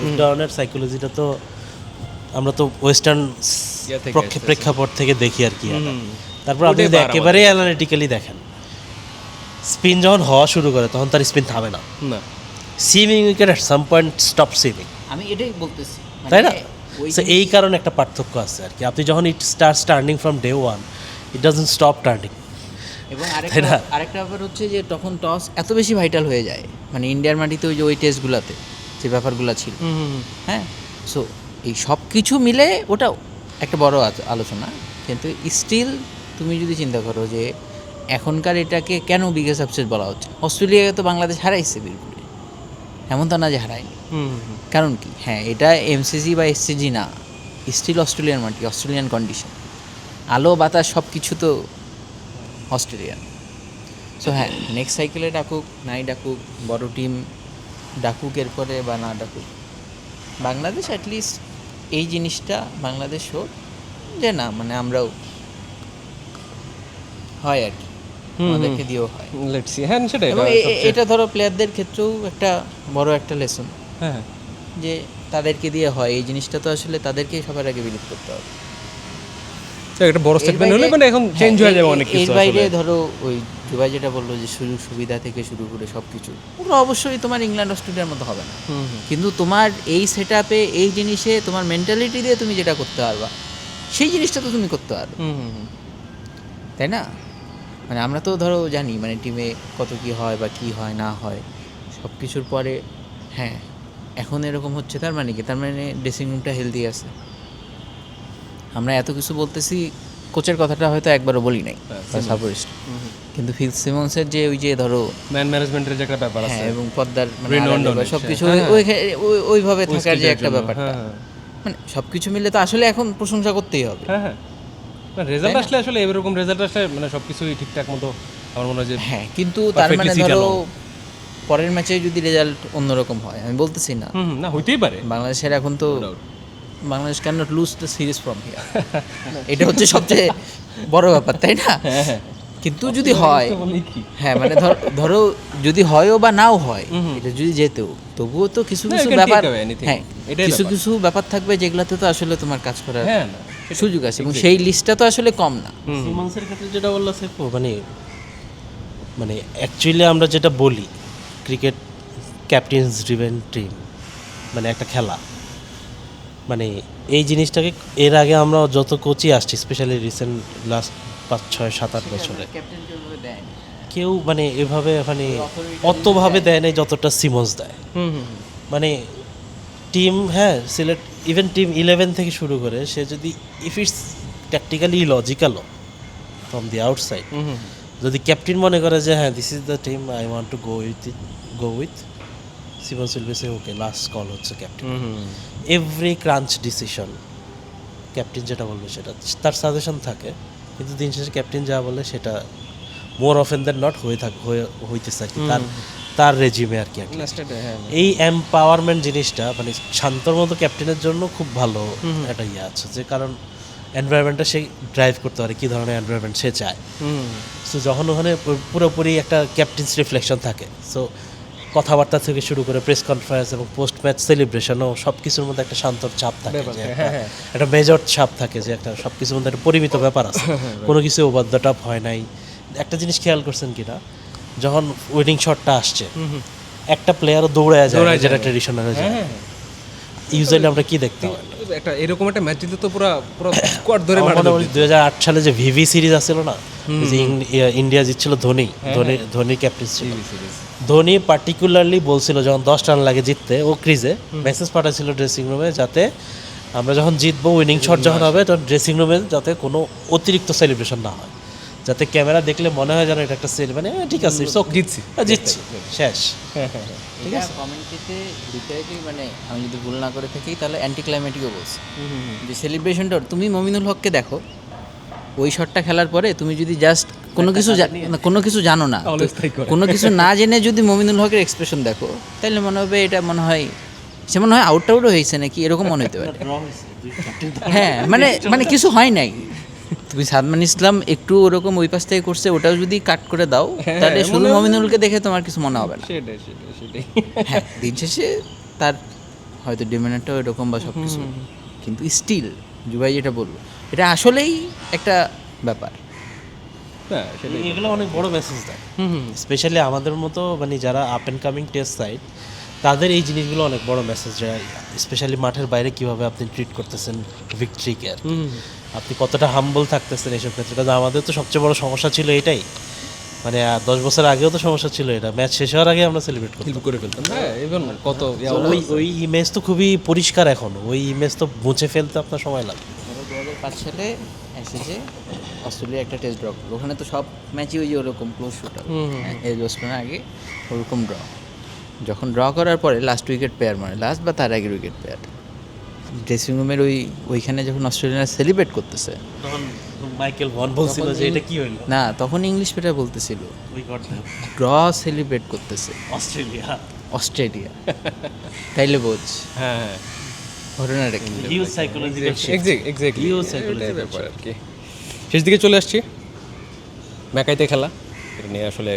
লুকডাউনের সাইকোলজিটা তো আমরা তো ওয়েস্টার্ন প্রেক্ষাপট থেকে দেখি আর কি। তারপর আপনি যদি একেবারেই অ্যানালিটিক্যালি দেখেন, স্পিন যখন হওয়া শুরু করে তখন তার স্পিন থামে না, না সিমিং wicket at some point stop সিমিং, আমি এটাই বলতেছি, তাই না? ওই So এই কারণে একটা পার্থক্য আছে আর কি। আপনি যখন it starts turning from day one, it doesn't stop turning. এবং তাই না? আরেকটা ব্যাপার হচ্ছে যে তখন টস এত বেশি ভাইটাল হয়ে যায়, মানে ইন্ডিয়ার মাটিতে ওই যে ওই টেস্টগুলোতে যে ব্যাপারগুলো ছিল, হ্যাঁ। সো এই সব কিছু মিলে ওটা একটা বড় আলোচনা, কিন্তু স্টিল তুমি যদি চিন্তা করো যে এখনকার এটাকে কেন বিগেস্ট আপসেট বলা হচ্ছে, অস্ট্রেলিয়াকে তো বাংলাদেশ হারাইছে বিলকুল, এমন তো না যে হারায়নি। কারণ কি, হ্যাঁ এটা এমসিজি বা এসসিজি না, স্টিল অস্ট্রেলিয়ান মাটি, অস্ট্রেলিয়ান কন্ডিশন, আলো বাতাস সব কিছু তো অস্ট্রেলিয়ান। সো হ্যাঁ, নেক্সট সাইকেলে ডাকুক নাই ডাকুক, বড় টিম ডাকুক এরপরে বা না ডাকুক, বাংলাদেশ অ্যাটলিস্ট এই জিনিসটা বাংলাদেশ হোক যে না, মানে আমরাও হয় আর কি, আমাদেরকে দিয়েও হয়। Let's see. হ্যাঁ সেটাই, এবং এটা ধরো প্লেয়ারদের ক্ষেত্রেও একটা বড় একটা লেসন, হ্যাঁ যে তাদেরকে দিয়ে হয় এই জিনিসটা, তো আসলে তাদেরকেই সবার আগে বিলিভ করতে হবে। একটা বড় এর স্টেটমেন্ট হলে বাইরে- মানে এখন চেঞ্জ হ্যাঁ, হয়ে যাবে অনেক এর কিছু বাইরে আসলে। ধরো ওই জুবাই যেটা বললো যে সুযোগ সুবিধা থেকে শুরু করে সব কিছু, ওগুলো অবশ্যই তোমার ইংল্যান্ড অস্ট্রেলিয়ার মতো হবে না, কিন্তু তোমার এই সেট আপে এই জিনিসে তোমার মেন্টালিটি দিয়ে তুমি যেটা করতে পারবা সেই জিনিসটা তো তুমি করতে পারবে, তাই না? মানে আমরা তো ধরো জানি মানে টিমে কত কি হয় বা কি হয় না হয় সব কিছুর পরে, হ্যাঁ এখন এরকম হচ্ছে তার মানে কি, তার মানে ড্রেসিং রুমটা হেলদি আছে। আমরা এত কিছু বলতেছি, কোচের কথাটা হয়তো একবারও বলি নাই সাপোরিস্ট, কিন্তু ফিল সিমন্সের যে ওই যে ধরো ম্যান ম্যানেজমেন্টের যে একটা ব্যাপার আছে, হ্যাঁ, এবং পদ্মার মানে Redundant, সব কিছু হ্যাঁ, ওইভাবে ওই থাকার যে skillটার একটা জন্য, ব্যাপারটা, হ্যাঁ, মানে সব কিছু মিলে তো আসলে এখন প্রশংসা করতেই হবে। হ্যাঁ হ্যাঁ, রেজাল্ট আসলে আসলে এরকম রেজাল্ট আসলে মানে সব কিছুই ঠিকঠাক মতো আমার মনে হয় যে হ্যাঁ, কিন্তু তার মানে perfectly ধরো seated পরের ম্যাচে যদি রেজাল্ট অন্যরকম হয়, আমি বলতেছি না, না হইতেই পারে। বাংলাদেশের এখন তো Bangladesh can not lose the series from here, এটা হচ্ছে সবচেয়ে বড় ব্যাপার, তাই না? কিন্তু যদি হয়, হ্যাঁ মানে ধরো যদি হয়ও বা নাও হয়, এটা যদি যেতেও তবুও তো কিছু না, কিছু you can ব্যাপার, take away anything. হ্যাঁ এটাই কিছু ব্যাপার। কিছু ব্যাপার থাকবে যেগুলোতে তো আসলে তোমার কাজ করার হ্যাঁ না, সুযোগ আছে, এবং সেই লিস্টটা তো আসলে কম না। সিমন্সের ক্ষেত্রে যেটা বললো সেফু, মানে মানে অ্যাকচুয়ালি আমরা যেটা বলি ক্রিকেট ক্যাপ্টেন্স ড্রিভেন টিম, মানে একটা খেলা, মানে এই জিনিসটাকে এর আগে আমরা যত কোচই আসছি, স্পেশালি রিসেন্ট লাস্ট 5-6-7-8 বছরে কেউ মানে এভাবে মানে অতভাবে দেয় নাই যতটা সিমন্স দেয়। মানে টিম, হ্যাঁ সিলেট ইভেন টিম 11 থেকে শুরু করে, সে যদি ইফ ইটস ট্যাকটিক্যালি লজিক্যালও ফ্রম দি আউটসাইড, যদি ক্যাপ্টেন মনে করে যে হ্যাঁ this is the team I want to go with Simmons will be সে ওকে লাস্ট কল হচ্ছে captain. Every crunch decision captain যেটা বলবে সেটা তার সাজেশন থাকে, কিন্তু দিন শেষে ক্যাপ্টেন যা বলে সেটা মোর অফেন দ্যান নট হইতেছে আর কি, তার রেজিমে আর কি। এই এম্পাওয়ারমেন্ট জিনিসটা মানে শান্তর মতো ক্যাপ্টেনের জন্য খুব ভালো একটা ইয়ে আছে, যে কারণ এনভায়রনমেন্টটা সে ড্রাইভ করতে পারে কী ধরনের এনভায়রনমেন্ট সে চায়। সো যখন ওখানে পুরোপুরি একটা ক্যাপ্টেন্স রিফ্লেকশন থাকে, সো কথাবার্তা থেকে শুরু করে প্রেস কনফারেন্স এবং পোস্ট ম্যাচ সেলিব্রেশনও সব কিছুর মধ্যে একটা শান্তর চাপ থাকে, যে একটা মেজর চাপ থাকে, যে একটা সব কিছুর মধ্যে একটা পরিমিত ব্যাপার আছে, কোনো কিছু ওভার দ্য টপ হয় নাই। একটা জিনিস খেয়াল করছেন কিনা, যখন উইনিং শটটা আসছে একটা প্লেয়ারও দৌড়ায় যায়, যেটা ট্রেডিশনাল ইউজুয়ালি আমরা কি দেখতাম, একটা এরকম একটা ম্যাচ জিতে তো পুরো পুরো স্কোয়াড ধরে আমার মনে হয় 2008 সালে যে ভিভি সিরিজ আসছিল না, যে ইন্ডিয়া জিতছিল ধোনি ক্যাপ্টেন ছিল, ধোনি পার্টিকুলারলি বলছিল যখন 10 রান লাগে জিততে, ও ক্রিজে মেসেজ পাঠাচ্ছিল ড্রেসিং রুমে, যাতে আমরা যখন জিতবো উইনিং শট যখন হবে তখন ড্রেসিং রুমে যাতে কোনো অতিরিক্ত সেলিব্রেশন না হয়, যাতে ক্যামেরা দেখলে মনে হয় যেন এটা একটা মানে ঠিক আছে জিতছি শেষ। ঠিক আছে, কমেন্ট্রিতে লিটারেলি মানে আমি যদি ভুল না করে থাকি তাহলে অ্যান্টি ক্লাইম্যাটিকও বলছি, যে সেলিব্রেশনটা তুমি মমিনুল হককে দেখো, ওই শটটা খেলার পরে তুমি যদি জাস্ট কোনো কিছু জানো না, কোনো কিছু না জেনে যদি মমিনুল হকের এক্সপ্রেশন দেখো, তাহলে মনে হবে এটা মনে হয় সে মনে হয় আউট হয়েছে নাকি, এরকম মনে হতে পারে। হ্যাঁ মানে কিছু হয় নাই, তুমি সাদমান ইসলাম একটু ওরকম ওই পাশ থেকে করছে, ওটাও যদি কাট করে দাও তাহলে শুধু মমিনুলকে দেখে তোমার কিছু মনে হবে না। হ্যাঁ, দিন শেষে তার হয়তো ডিমেনারটাও এরকম বা সব কিছু, কিন্তু স্টিল জুবাই যেটা বললো এটা আসলেই একটা ব্যাপার। এগুলো অনেক বড় মেসেজ দেয়, স্পেশালি আমাদের মতো মানে যারা up and coming test side, তাদের এই জিনিসগুলো অনেক বড় মেসেজ যায়, স্পেশালি মাঠের বাইরে কিভাবে আপনি ট্রিট করতেছেন ভিক্টরিকে আর কি। আপনি কতটা হাম্বল থাকতেছেন এইসব ক্ষেত্রে, কারণ আমাদের তো সবচেয়ে বড় সমস্যা ছিল এটাই, মানে 10 বছর আগেও তো সমস্যা ছিল এটা, ম্যাচ শেষ হওয়ার আগে আমরা সেলিব্রেট করতাম। করে ফেলতাম, হ্যাঁ ইভেন কত ওই ওই ইমেজ তো খুবই পরিষ্কার এখন, ওই ইমেজ তো মুছে ফেলতে আপনার সময় লাগবে। 2005 সালে এসেছে অস্ট্রেলিয়া একটা টেস্ট ড্র করলো, ওখানে তো সব ম্যাচই ওই যে ওরকম ক্লোজ শুট এই অস্ট্রেলিয়ার আগে ওরকম ড্র, যখন ড্র করার পরে লাস্ট উইকেট পেয়ার মানে লাস্ট বা তার আগের উইকেট পেয়ার ড্রেসিং রুমের ওইখানে যখন অস্ট্রেলিয়ার সেলিব্রেট করতেছে, তখন মাইকেল ভন বলছিল যে এটা কি হইলো, না তখন ইংলিশ প্লেয়ার বলতেছিল উই গট ড্র সেলিব্রেট করতেছে অস্ট্রেলিয়া তাইলে বোঝ হ্যাঁ ঘটনাটা কি। Huge psychological exactly huge psychological আর কি। শেষ দিকে চলে আসছি, ম্যাকাইতে খেলা এটা নিয়ে আসলে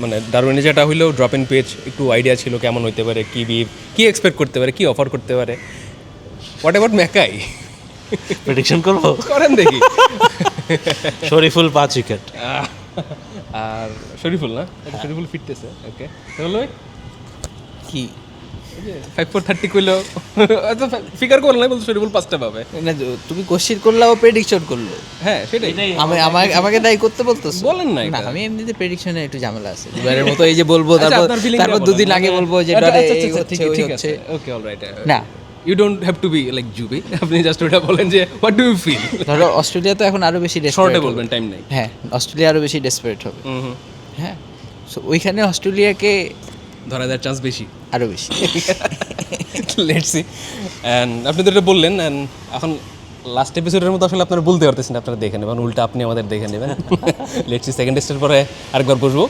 মানে ডারউইনে যেটা হইলেও ড্রপ ইন পেজ একটু আইডিয়া ছিল কেমন হইতে পারে, কি এক্সপেক্ট করতে পারে, কি অফার করতে পারে। হোয়াট অ্যাবাউট ম্যাকাই, প্রেডিকশন করব, করেন দেখি। শরীফুল 5 উইকেট, আর শরীফুল না, শরীফুল ফিরতেছে, ওকে তাহলে কি 5/4 কইলো ফিগার করল না, বলতো শরীফুল 5টা পাবে। না তুমি কোশ্চিন করলে ও প্রেডিকশন করলো, হ্যাঁ সেটাই আমাকে দায়ী করতে বলতেছো? বলেন না না এটা। আমি এমনিতে প্রেডিকশনে একটু ঝামেলা আছে, দুবারের মতো এই যে বলবো আচ্ছা, তারপর আপনার feeling টা তারপর বলেন। দুদিন আগে বলবো যে আচ্ছা, ডরে আচ্ছা, এই আচ্ছা, হচ্ছে, ঠিক ওই আছে, হচ্ছে। Okay alright. না you don't have to be like Jubi, আপনি জাস্ট ওটা বলেন যে হোয়াট ডু ইউ ফিল। ধরো অস্ট্রেলিয়া তো এখন আরো বেশি শর্টে ডেসপারেট বলবেন, টাইম নাই। হ্যাঁ অস্ট্রেলিয়া আরো বেশি ডেসপারেট হবে, হ্যাঁ সো ওইখানে অস্ট্রেলিয়াকে ধরা দেওয়ার চান্স বেশি। আরো বেশি। Let's see. অ্যান্ড আপনি তো এটা বললেন, অ্যান্ড এখন লাস্ট এপিসোডের মতো আসলে আপনারা বলতে পারতেছেন, আপনারা দেখে নেবেন, উল্টা আপনি আমাদের দেখে নেবেন। লেটস সি, সেকেন্ড টেস্টের পরে আরেকবার বসবো।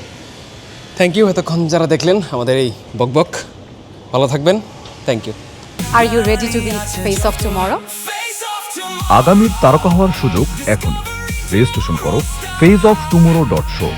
থ্যাংক ইউ এতক্ষণ যারা দেখলেন আমাদের এই বকবক, ভালো থাকবেন, thank you. Are you ready to be face of tomorrow? আগামীর তারকা হওয়ার সুযোগ এখনই। রেজিস্ট্রেশন করো FaceOfTomorrow.show।